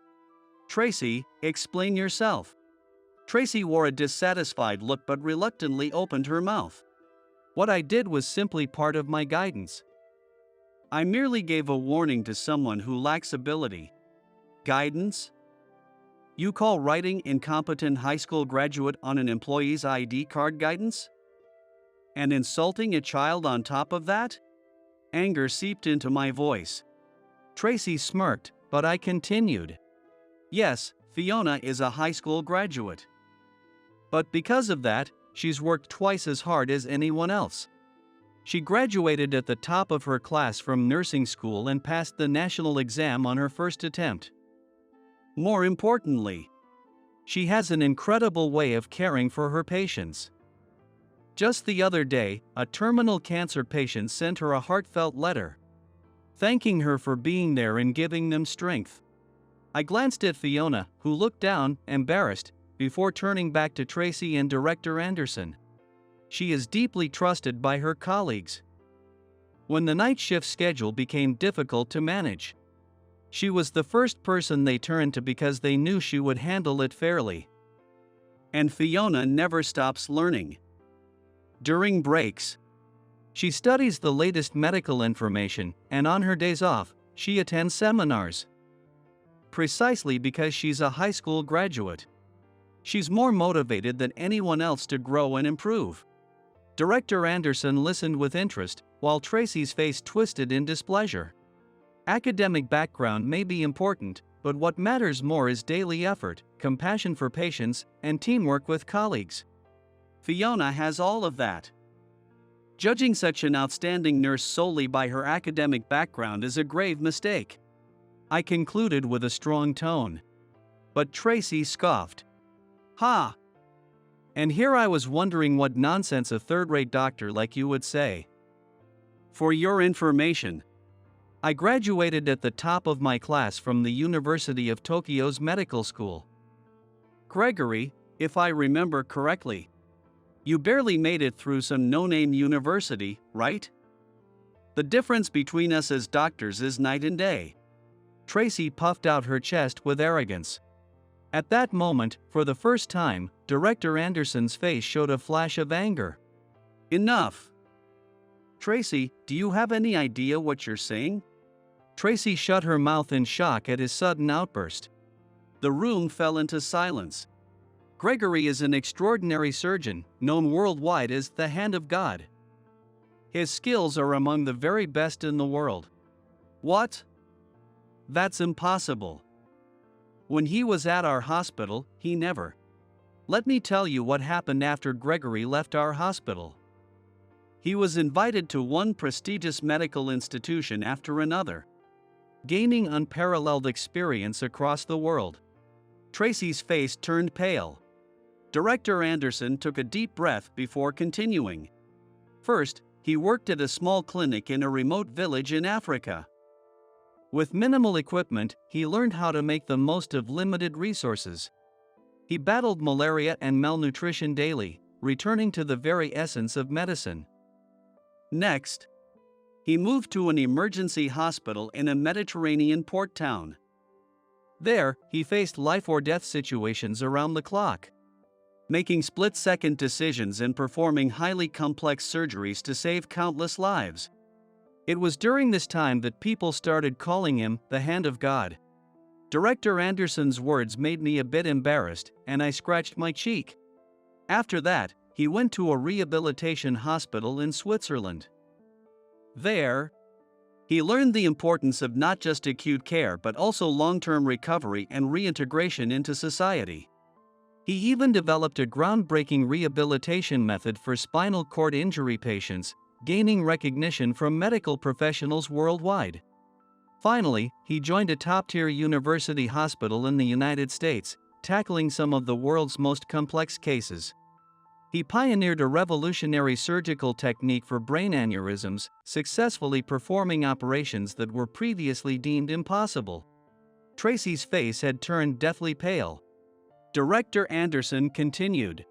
"Tracy, explain yourself." Tracy wore a dissatisfied look but reluctantly opened her mouth. "What I did was simply part of my guidance. I merely gave a warning to someone who lacks ability." "Guidance? You call writing incompetent high school graduate on an employee's ID card guidance? And insulting a child on top of that?" Anger seeped into my voice. Tracy smirked, but I continued. "Yes, Fiona is a high school graduate. But because of that, she's worked twice as hard as anyone else. She graduated at the top of her class from nursing school and passed the national exam on her first attempt. More importantly, she has an incredible way of caring for her patients. Just the other day, a terminal cancer patient sent her a heartfelt letter, thanking her for being there and giving them strength." I glanced at Fiona, who looked down, embarrassed, before turning back to Tracy and Director Anderson. "She is deeply trusted by her colleagues. When the night shift schedule became difficult to manage, she was the first person they turned to because they knew she would handle it fairly. And Fiona never stops learning. During breaks, she studies the latest medical information, and on her days off, she attends seminars. Precisely because she's a high school graduate. She's more motivated than anyone else to grow and improve." Director Anderson listened with interest, while Tracy's face twisted in displeasure. Academic background may be important, but what matters more is daily effort, compassion for patients, and teamwork with colleagues. Fiona has all of that. Judging such an outstanding nurse solely by her academic background is a grave mistake, I concluded with a strong tone. But Tracy scoffed. "Ha! And here I was wondering what nonsense a third-rate doctor like you would say. For your information, I graduated at the top of my class from the University of Tokyo's medical school. Gregory, if I remember correctly, you barely made it through some no-name university, right? The difference between us as doctors is night and day." Tracy puffed out her chest with arrogance. At that moment, for the first time, Director Anderson's face showed a flash of anger. "Enough. Tracy, do you have any idea what you're saying?" Tracy shut her mouth in shock at his sudden outburst. The room fell into silence. Gregory is an extraordinary surgeon, known worldwide as the Hand of God. His skills are among the very best in the world. What? That's impossible. When he was at our hospital, he never. Let me tell you what happened after Gregory left our hospital. He was invited to one prestigious medical institution after another, gaining unparalleled experience across the world. Tracy's face turned pale. Director Anderson took a deep breath before continuing. First, he worked at a small clinic in a remote village in Africa. With minimal equipment, he learned how to make the most of limited resources. He battled malaria and malnutrition daily, returning to the very essence of medicine. Next, he moved to an emergency hospital in a Mediterranean port town. There, he faced life-or-death situations around the clock, making split-second decisions and performing highly complex surgeries to save countless lives. It was during this time that people started calling him the Hand of God. Director Anderson's words made me a bit embarrassed, and I scratched my cheek. After that, he went to a rehabilitation hospital in Switzerland. There, He learned the importance of not just acute care but also long-term recovery and reintegration into society. He even developed a groundbreaking rehabilitation method for spinal cord injury patients, gaining recognition from medical professionals worldwide. Finally, he joined a top-tier university hospital in the United States, tackling some of the world's most complex cases. He pioneered a revolutionary surgical technique for brain aneurysms, successfully performing operations that were previously deemed impossible. Tracy's face had turned deathly pale. Director Anderson continued.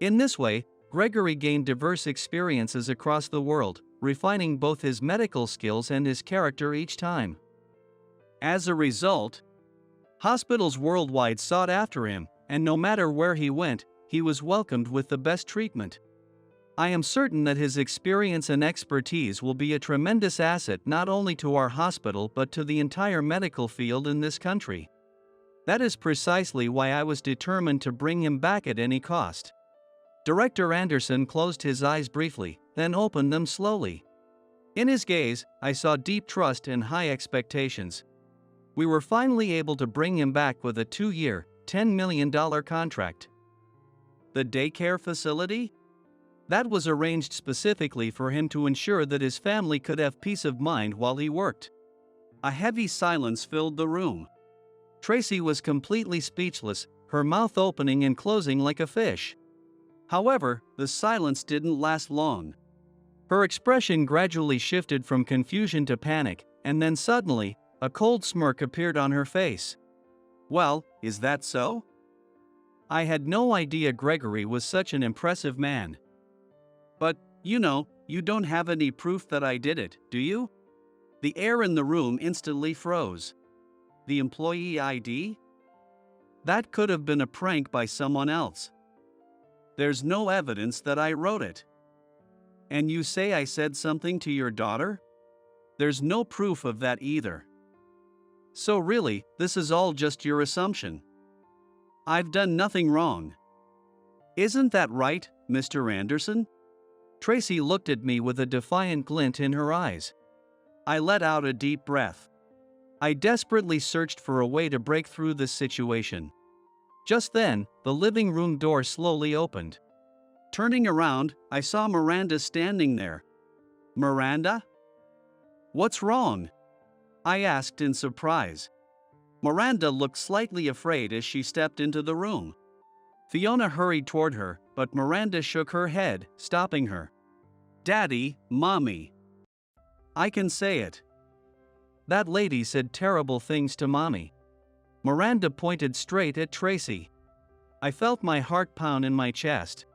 In this way, Gregory gained diverse experiences across the world, refining both his medical skills and his character each time. As a result, hospitals worldwide sought after him, and no matter where he went, he was welcomed with the best treatment. I am certain that his experience and expertise will be a tremendous asset not only to our hospital but to the entire medical field in this country. That is precisely why I was determined to bring him back at any cost. Director Anderson closed his eyes briefly, then opened them slowly. In his gaze, I saw deep trust and high expectations. We were finally able to bring him back with a 2-year, $10 million contract. The daycare facility? That was arranged specifically for him to ensure that his family could have peace of mind while he worked. A heavy silence filled the room. Tracy was completely speechless, her mouth opening and closing like a fish. However, the silence didn't last long. Her expression gradually shifted from confusion to panic, and then suddenly, a cold smirk appeared on her face. Well, is that so? I had no idea Gregory was such an impressive man. But, you don't have any proof that I did it, do you? The air in the room instantly froze. The employee ID? That could have been a prank by someone else. There's no evidence that I wrote it. And you say I said something to your daughter? There's no proof of that either. So really, this is all just your assumption. I've done nothing wrong. Isn't that right, Mr. Anderson? Tracy looked at me with a defiant glint in her eyes. I let out a deep breath. I desperately searched for a way to break through this situation. Just then, the living room door slowly opened. Turning around, I saw Miranda standing there. Miranda? What's wrong? I asked in surprise. Miranda looked slightly afraid as she stepped into the room. Fiona hurried toward her, but Miranda shook her head, stopping her. Daddy, Mommy. I can say it. That lady said terrible things to Mommy. Miranda pointed straight at Tracy. I felt my heart pound in my chest.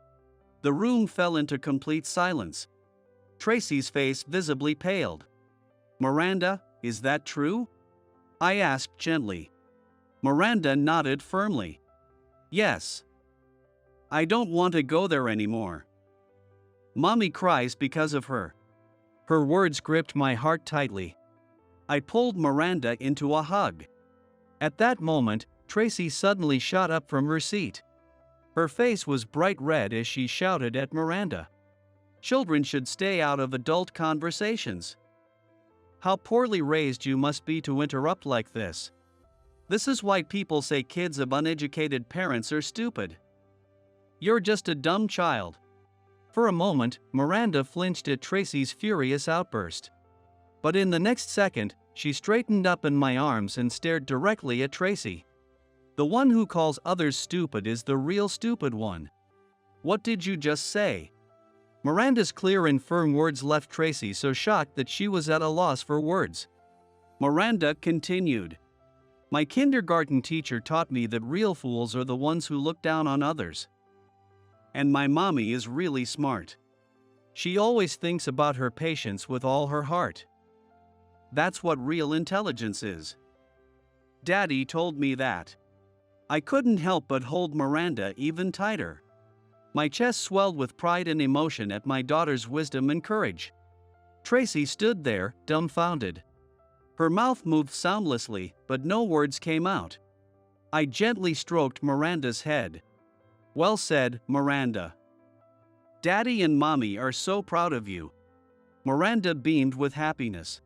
The room fell into complete silence. Tracy's face visibly paled. Miranda, is that true? I asked gently. Miranda nodded firmly. Yes. I don't want to go there anymore. Mommy cries because of her. Her words gripped my heart tightly. I pulled Miranda into a hug. At that moment, Tracy suddenly shot up from her seat. Her face was bright red as she shouted at Miranda. Children should stay out of adult conversations. How poorly raised you must be to interrupt like this. This is why people say kids of uneducated parents are stupid. You're just a dumb child. For a moment, Miranda flinched at Tracy's furious outburst. But in the next second, she straightened up in my arms and stared directly at Tracy. The one who calls others stupid is the real stupid one. What did you just say? Miranda's clear and firm words left Tracy so shocked that she was at a loss for words. Miranda continued. My kindergarten teacher taught me that real fools are the ones who look down on others. And my mommy is really smart. She always thinks about her patients with all her heart. That's what real intelligence is. Daddy told me that. I couldn't help but hold Miranda even tighter. My chest swelled with pride and emotion at my daughter's wisdom and courage. Tracy stood there, dumbfounded. Her mouth moved soundlessly, but no words came out. I gently stroked Miranda's head. Well said, Miranda. Daddy and Mommy are so proud of you. Miranda beamed with happiness.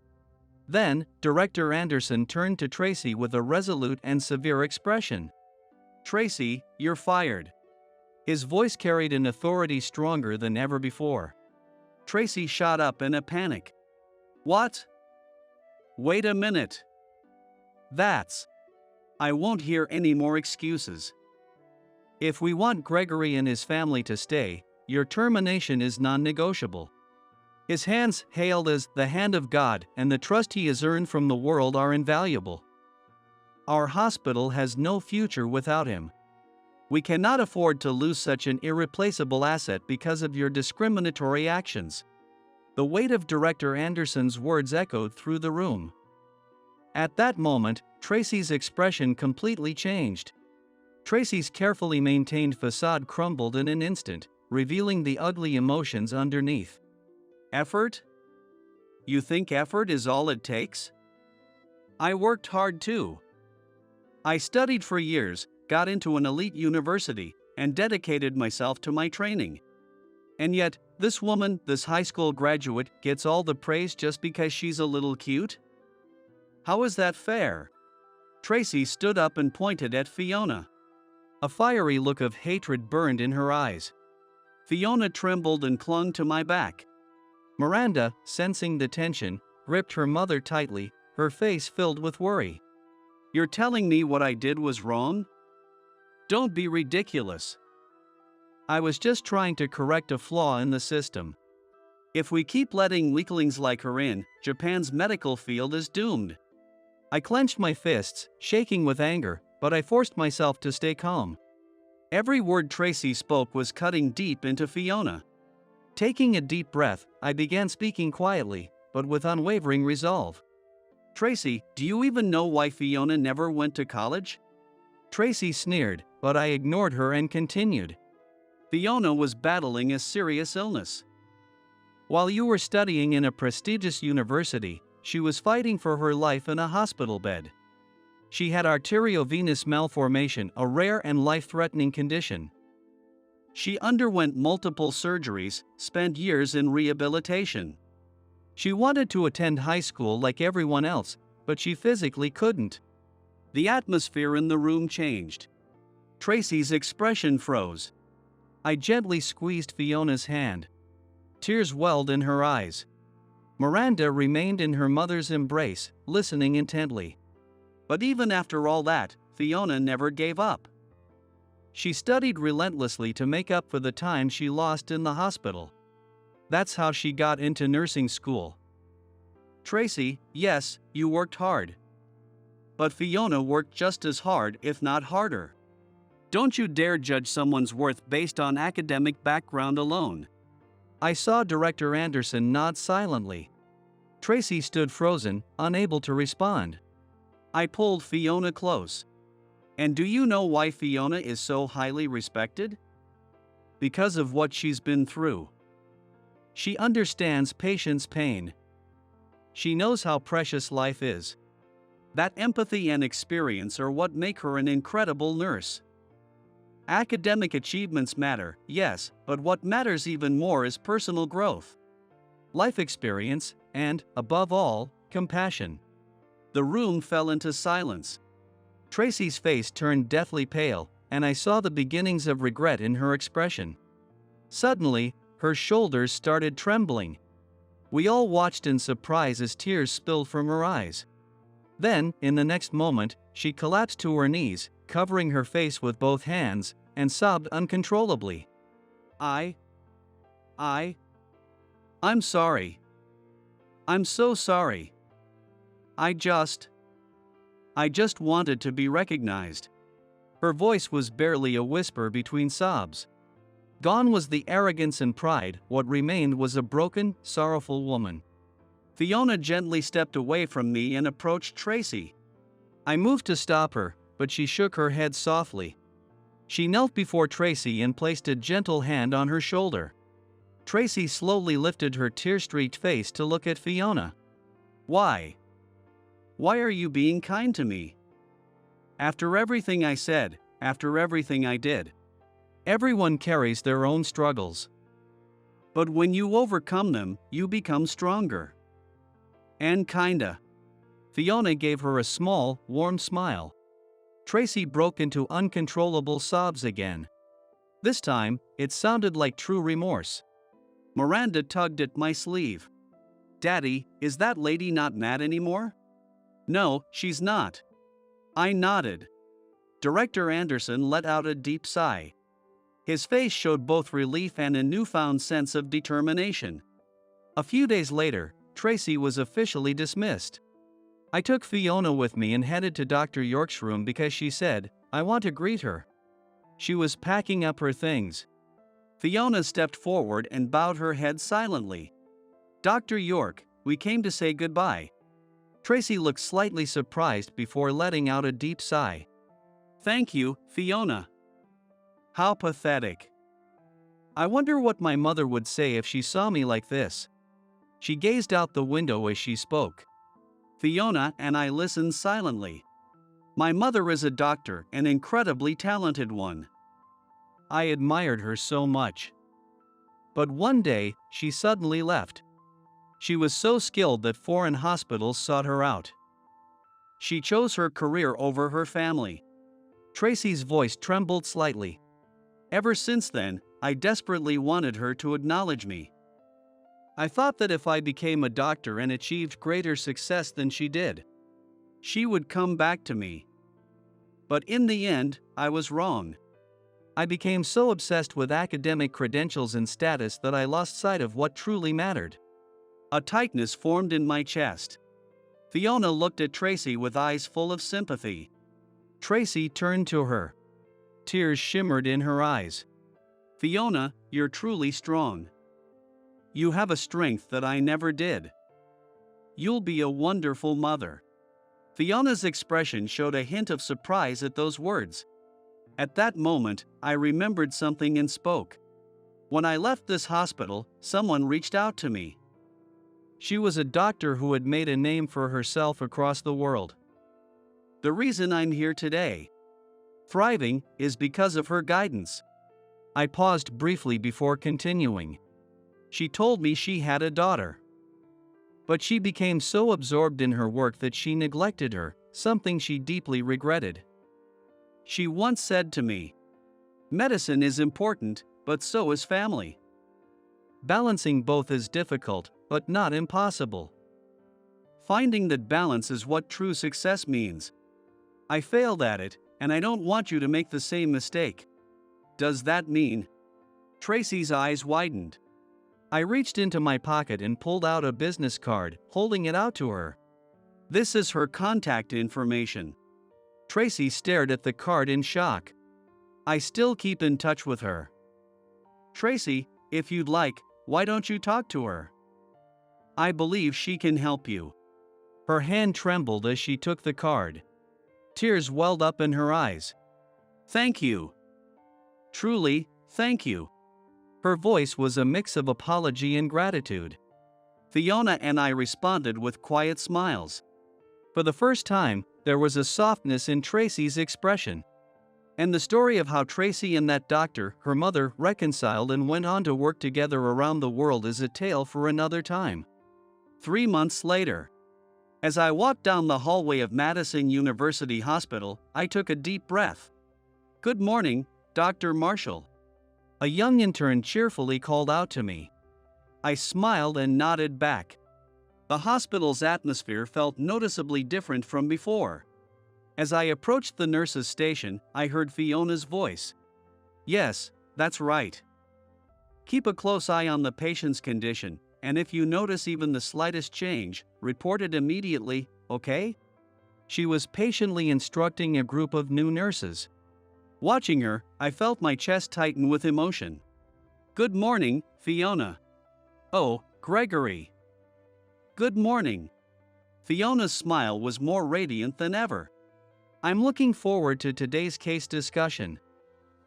Then, Director Anderson turned to Tracy with a resolute and severe expression. "Tracy, you're fired." His voice carried an authority stronger than ever before. Tracy shot up in a panic. "What? Wait a minute. I won't hear any more excuses. If we want Gregory and his family to stay, your termination is non-negotiable." His hands, hailed as the hand of God, and the trust he has earned from the world are invaluable. Our hospital has no future without him. We cannot afford to lose such an irreplaceable asset because of your discriminatory actions. The weight of Director Anderson's words echoed through the room. At that moment, Tracy's expression completely changed. Tracy's carefully maintained facade crumbled in an instant, revealing the ugly emotions underneath. "Effort? You think effort is all it takes? I worked hard too. I studied for years, got into an elite university, and dedicated myself to my training. And yet, this woman, this high school graduate, gets all the praise just because she's a little cute? How is that fair?" Tracy stood up and pointed at Fiona. A fiery look of hatred burned in her eyes. Fiona trembled and clung to my back. Miranda, sensing the tension, gripped her mother tightly, her face filled with worry. "You're telling me what I did was wrong? Don't be ridiculous. I was just trying to correct a flaw in the system. If we keep letting weaklings like her in, Japan's medical field is doomed." I clenched my fists, shaking with anger, but I forced myself to stay calm. Every word Tracy spoke was cutting deep into Fiona. Taking a deep breath, I began speaking quietly, but with unwavering resolve. "Tracy, do you even know why Fiona never went to college?" Tracy sneered, but I ignored her and continued. "Fiona was battling a serious illness. While you were studying in a prestigious university, she was fighting for her life in a hospital bed. She had arteriovenous malformation, a rare and life-threatening condition. She underwent multiple surgeries, spent years in rehabilitation. She wanted to attend high school like everyone else, but she physically couldn't." The atmosphere in the room changed. Tracy's expression froze. I gently squeezed Fiona's hand. Tears welled in her eyes. Miranda remained in her mother's embrace, listening intently. But even after all that, Fiona never gave up. She studied relentlessly to make up for the time she lost in the hospital. That's how she got into nursing school. "Tracy, yes, you worked hard. But Fiona worked just as hard, if not harder. Don't you dare judge someone's worth based on academic background alone." I saw Director Anderson nod silently. Tracy stood frozen, unable to respond. I pulled Fiona close. "And do you know why Fiona is so highly respected? Because of what she's been through. She understands patients' pain. She knows how precious life is. That empathy and experience are what make her an incredible nurse. Academic achievements matter, yes, but what matters even more is personal growth, life experience, and, above all, compassion." The room fell into silence. Tracy's face turned deathly pale, and I saw the beginnings of regret in her expression. Suddenly, her shoulders started trembling. We all watched in surprise as tears spilled from her eyes. Then, in the next moment, she collapsed to her knees, covering her face with both hands, and sobbed uncontrollably. I'm sorry. I'm so sorry. I just wanted to be recognized." Her voice was barely a whisper between sobs. Gone was the arrogance and pride, what remained was a broken, sorrowful woman. Fiona gently stepped away from me and approached Tracy. I moved to stop her, but she shook her head softly. She knelt before Tracy and placed a gentle hand on her shoulder. Tracy slowly lifted her tear-streaked face to look at Fiona. "Why? Why are you being kind to me? After everything I said, after everything I did. Everyone carries their own struggles. But when you overcome them, you become stronger. And kinda. Fiona gave her a small, warm smile. Tracy broke into uncontrollable sobs again. This time, it sounded like true remorse. Miranda tugged at my sleeve. "Daddy, is that lady not mad anymore?" "No, she's not." I nodded. Director Anderson let out a deep sigh. His face showed both relief and a newfound sense of determination. A few days later, Tracy was officially dismissed. I took Fiona with me and headed to Dr. York's room because she said, "I want to greet her." She was packing up her things. Fiona stepped forward and bowed her head silently. "Dr. York, we came to say goodbye." Tracy looked slightly surprised before letting out a deep sigh. "Thank you, Fiona." How pathetic. I wonder what my mother would say if she saw me like this. She gazed out the window as she spoke. Fiona and I listened silently. My mother is a doctor, an incredibly talented one. I admired her so much. But one day, she suddenly left. She was so skilled that foreign hospitals sought her out. She chose her career over her family. Tracy's voice trembled slightly. Ever since then, I desperately wanted her to acknowledge me. I thought that if I became a doctor and achieved greater success than she did, she would come back to me. But in the end, I was wrong. I became so obsessed with academic credentials and status that I lost sight of what truly mattered. A tightness formed in my chest. Fiona looked at Tracy with eyes full of sympathy. Tracy turned to her. Tears shimmered in her eyes. "Fiona, you're truly strong. You have a strength that I never did. You'll be a wonderful mother." Fiona's expression showed a hint of surprise at those words. At that moment, I remembered something and spoke. When I left this hospital, someone reached out to me. She was a doctor who had made a name for herself across the world. The reason I'm here today, thriving, is because of her guidance. I paused briefly before continuing. She told me she had a daughter. But she became so absorbed in her work that she neglected her, something she deeply regretted. She once said to me, "Medicine is important, but so is family." Balancing both is difficult, but not impossible. Finding that balance is what true success means. I failed at it, and I don't want you to make the same mistake. Does that mean? Tracy's eyes widened. I reached into my pocket and pulled out a business card, holding it out to her. "This is her contact information." Tracy stared at the card in shock. "I still keep in touch with her." "Tracy, if you'd like, why don't you talk to her? I believe she can help you." Her hand trembled as she took the card. Tears welled up in her eyes. "Thank you. Truly, thank you." Her voice was a mix of apology and gratitude. Fiona and I responded with quiet smiles. For the first time, there was a softness in Tracy's expression. And the story of how Tracy and that doctor, her mother, reconciled and went on to work together around the world is a tale for another time. 3 months later, as I walked down the hallway of Madison University Hospital, I took a deep breath. "Good morning, Dr. Marshall." A young intern cheerfully called out to me. I smiled and nodded back. The hospital's atmosphere felt noticeably different from before. As I approached the nurse's station, I heard Fiona's voice. "Yes, that's right. Keep a close eye on the patient's condition, and if you notice even the slightest change, report it immediately, okay?" She was patiently instructing a group of new nurses. Watching her, I felt my chest tighten with emotion. "Good morning, Fiona." "Oh, Gregory." "Good morning." Fiona's smile was more radiant than ever. "I'm looking forward to today's case discussion."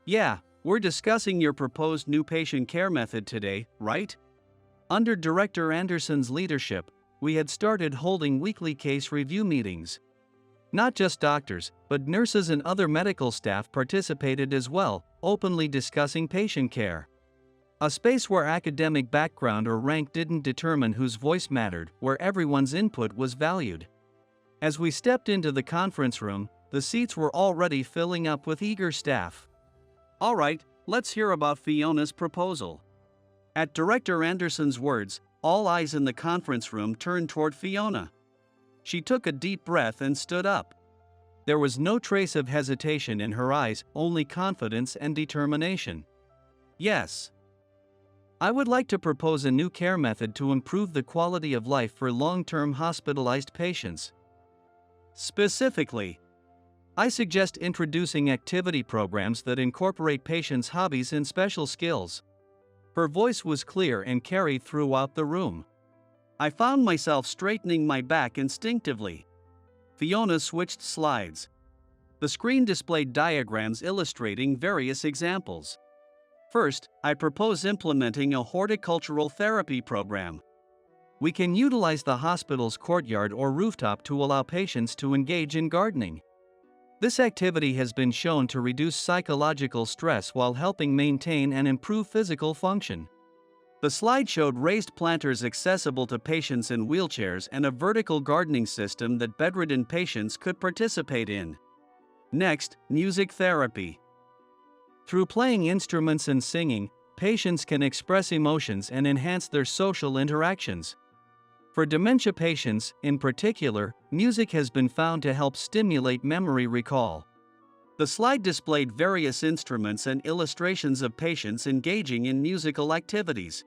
"Yeah, we're discussing your proposed new patient care method today, right?" Under Director Anderson's leadership, we had started holding weekly case review meetings. Not just doctors, but nurses and other medical staff participated as well, openly discussing patient care. A space where academic background or rank didn't determine whose voice mattered, where everyone's input was valued. As we stepped into the conference room, the seats were already filling up with eager staff. All right, let's hear about Fiona's proposal. At Director Anderson's words, all eyes in the conference room turned toward Fiona. She took a deep breath and stood up. There was no trace of hesitation in her eyes, only confidence and determination. Yes. I would like to propose a new care method to improve the quality of life for long-term hospitalized patients. Specifically, I suggest introducing activity programs that incorporate patients' hobbies and special skills. Her voice was clear and carried throughout the room. I found myself straightening my back instinctively. Fiona switched slides. The screen displayed diagrams illustrating various examples. First, I propose implementing a horticultural therapy program. We can utilize the hospital's courtyard or rooftop to allow patients to engage in gardening. This activity has been shown to reduce psychological stress while helping maintain and improve physical function. The slide showed raised planters accessible to patients in wheelchairs and a vertical gardening system that bedridden patients could participate in. Next, music therapy. Through playing instruments and singing, patients can express emotions and enhance their social interactions. For dementia patients, in particular, music has been found to help stimulate memory recall. The slide displayed various instruments and illustrations of patients engaging in musical activities.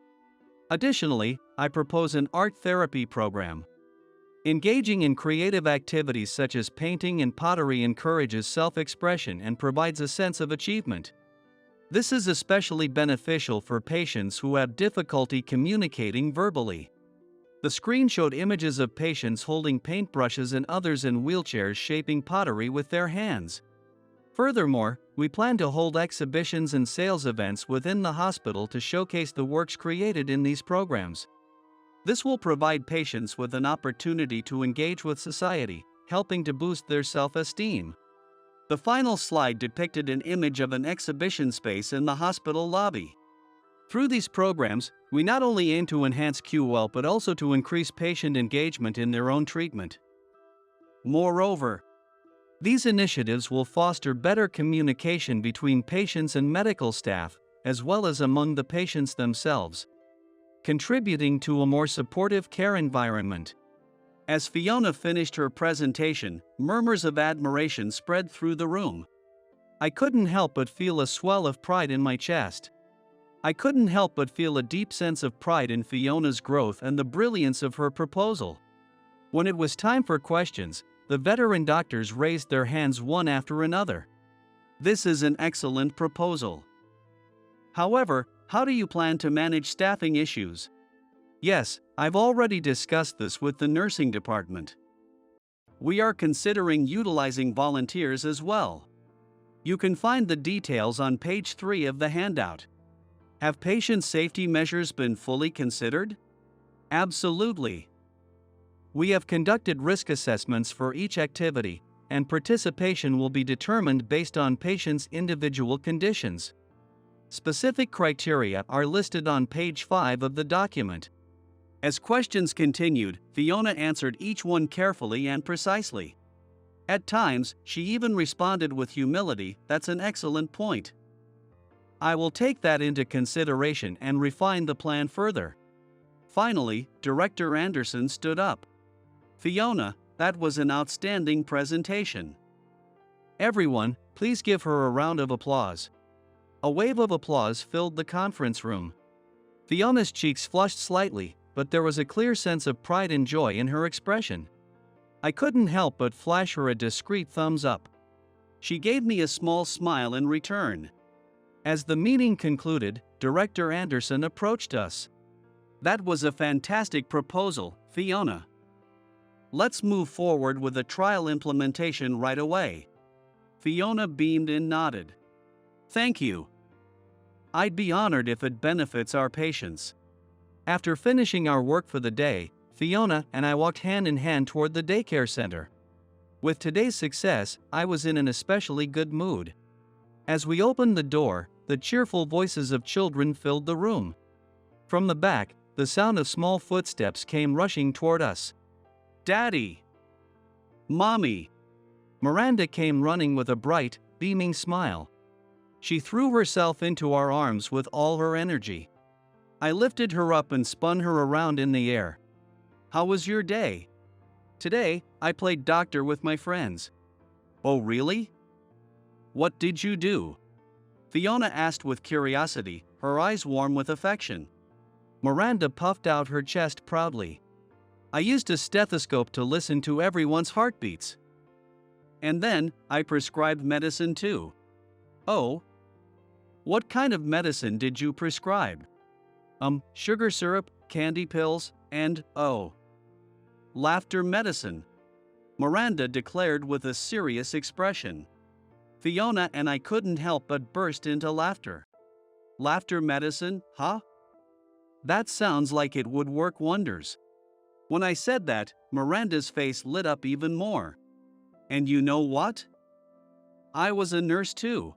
Additionally, I propose an art therapy program. Engaging in creative activities such as painting and pottery encourages self-expression and provides a sense of achievement. This is especially beneficial for patients who have difficulty communicating verbally. The screen showed images of patients holding paintbrushes and others in wheelchairs shaping pottery with their hands. Furthermore, we plan to hold exhibitions and sales events within the hospital to showcase the works created in these programs. This will provide patients with an opportunity to engage with society, helping to boost their self-esteem. The final slide depicted an image of an exhibition space in the hospital lobby. Through these programs, we not only aim to enhance QOL but also to increase patient engagement in their own treatment. Moreover, these initiatives will foster better communication between patients and medical staff, as well as among the patients themselves, contributing to a more supportive care environment. As Fiona finished her presentation, murmurs of admiration spread through the room. I couldn't help but feel a swell of pride in my chest. I couldn't help but feel a deep sense of pride in Fiona's growth and the brilliance of her proposal. When it was time for questions, the veteran doctors raised their hands one after another. This is an excellent proposal. However, how do you plan to manage staffing issues? Yes, I've already discussed this with the nursing department. We are considering utilizing volunteers as well. You can find the details on page 3 of the handout. Have patient safety measures been fully considered? Absolutely. We have conducted risk assessments for each activity, and participation will be determined based on patients' individual conditions. Specific criteria are listed on page 5 of the document. As questions continued, Fiona answered each one carefully and precisely. At times, she even responded with humility. That's an excellent point. I will take that into consideration and refine the plan further. Finally, Director Anderson stood up. Fiona, that was an outstanding presentation. Everyone, please give her a round of applause. A wave of applause filled the conference room. Fiona's cheeks flushed slightly, but there was a clear sense of pride and joy in her expression. I couldn't help but flash her a discreet thumbs up. She gave me a small smile in return. As the meeting concluded, Director Anderson approached us. That was a fantastic proposal, Fiona. Let's move forward with a trial implementation right away. Fiona beamed and nodded. Thank you. I'd be honored if it benefits our patients. After finishing our work for the day, Fiona and I walked hand in hand toward the daycare center. With today's success, I was in an especially good mood. As we opened the door, the cheerful voices of children filled the room. From the back, the sound of small footsteps came rushing toward us. Daddy! Mommy! Miranda came running with a bright, beaming smile. She threw herself into our arms with all her energy. I lifted her up and spun her around in the air. How was your day? Today, I played doctor with my friends. Oh, really? What did you do? Fiona asked with curiosity, her eyes warm with affection. Miranda puffed out her chest proudly. I used a stethoscope to listen to everyone's heartbeats. And then, I prescribed medicine too. Oh? What kind of medicine did you prescribe? Sugar syrup, candy pills, and, laughter medicine. Miranda declared with a serious expression. Fiona and I couldn't help but burst into laughter. Laughter medicine, huh? That sounds like it would work wonders. When I said that, Miranda's face lit up even more. And you know what? I was a nurse too.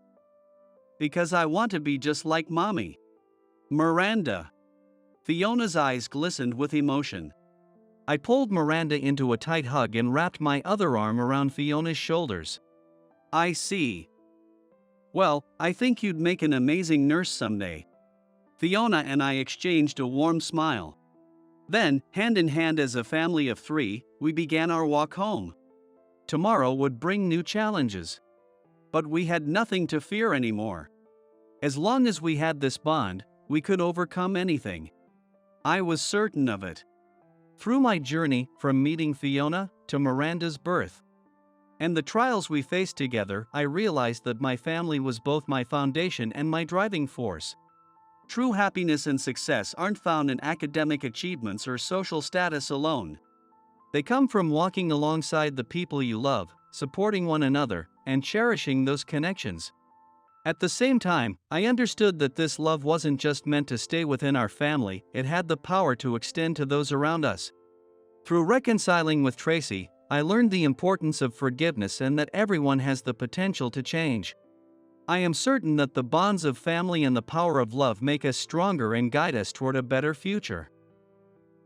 Because I want to be just like Mommy. Miranda. Fiona's eyes glistened with emotion. I pulled Miranda into a tight hug and wrapped my other arm around Fiona's shoulders. I see. Well, I think you'd make an amazing nurse someday. Fiona and I exchanged a warm smile. Then, hand in hand as a family of 3, we began our walk home. Tomorrow would bring new challenges. But we had nothing to fear anymore. As long as we had this bond, we could overcome anything. I was certain of it. Through my journey, from meeting Fiona to Miranda's birth, and the trials we faced together, I realized that my family was both my foundation and my driving force. True happiness and success aren't found in academic achievements or social status alone. They come from walking alongside the people you love, supporting one another, and cherishing those connections. At the same time, I understood that this love wasn't just meant to stay within our family, it had the power to extend to those around us. Through reconciling with Tracy, I learned the importance of forgiveness and that everyone has the potential to change. I am certain that the bonds of family and the power of love make us stronger and guide us toward a better future.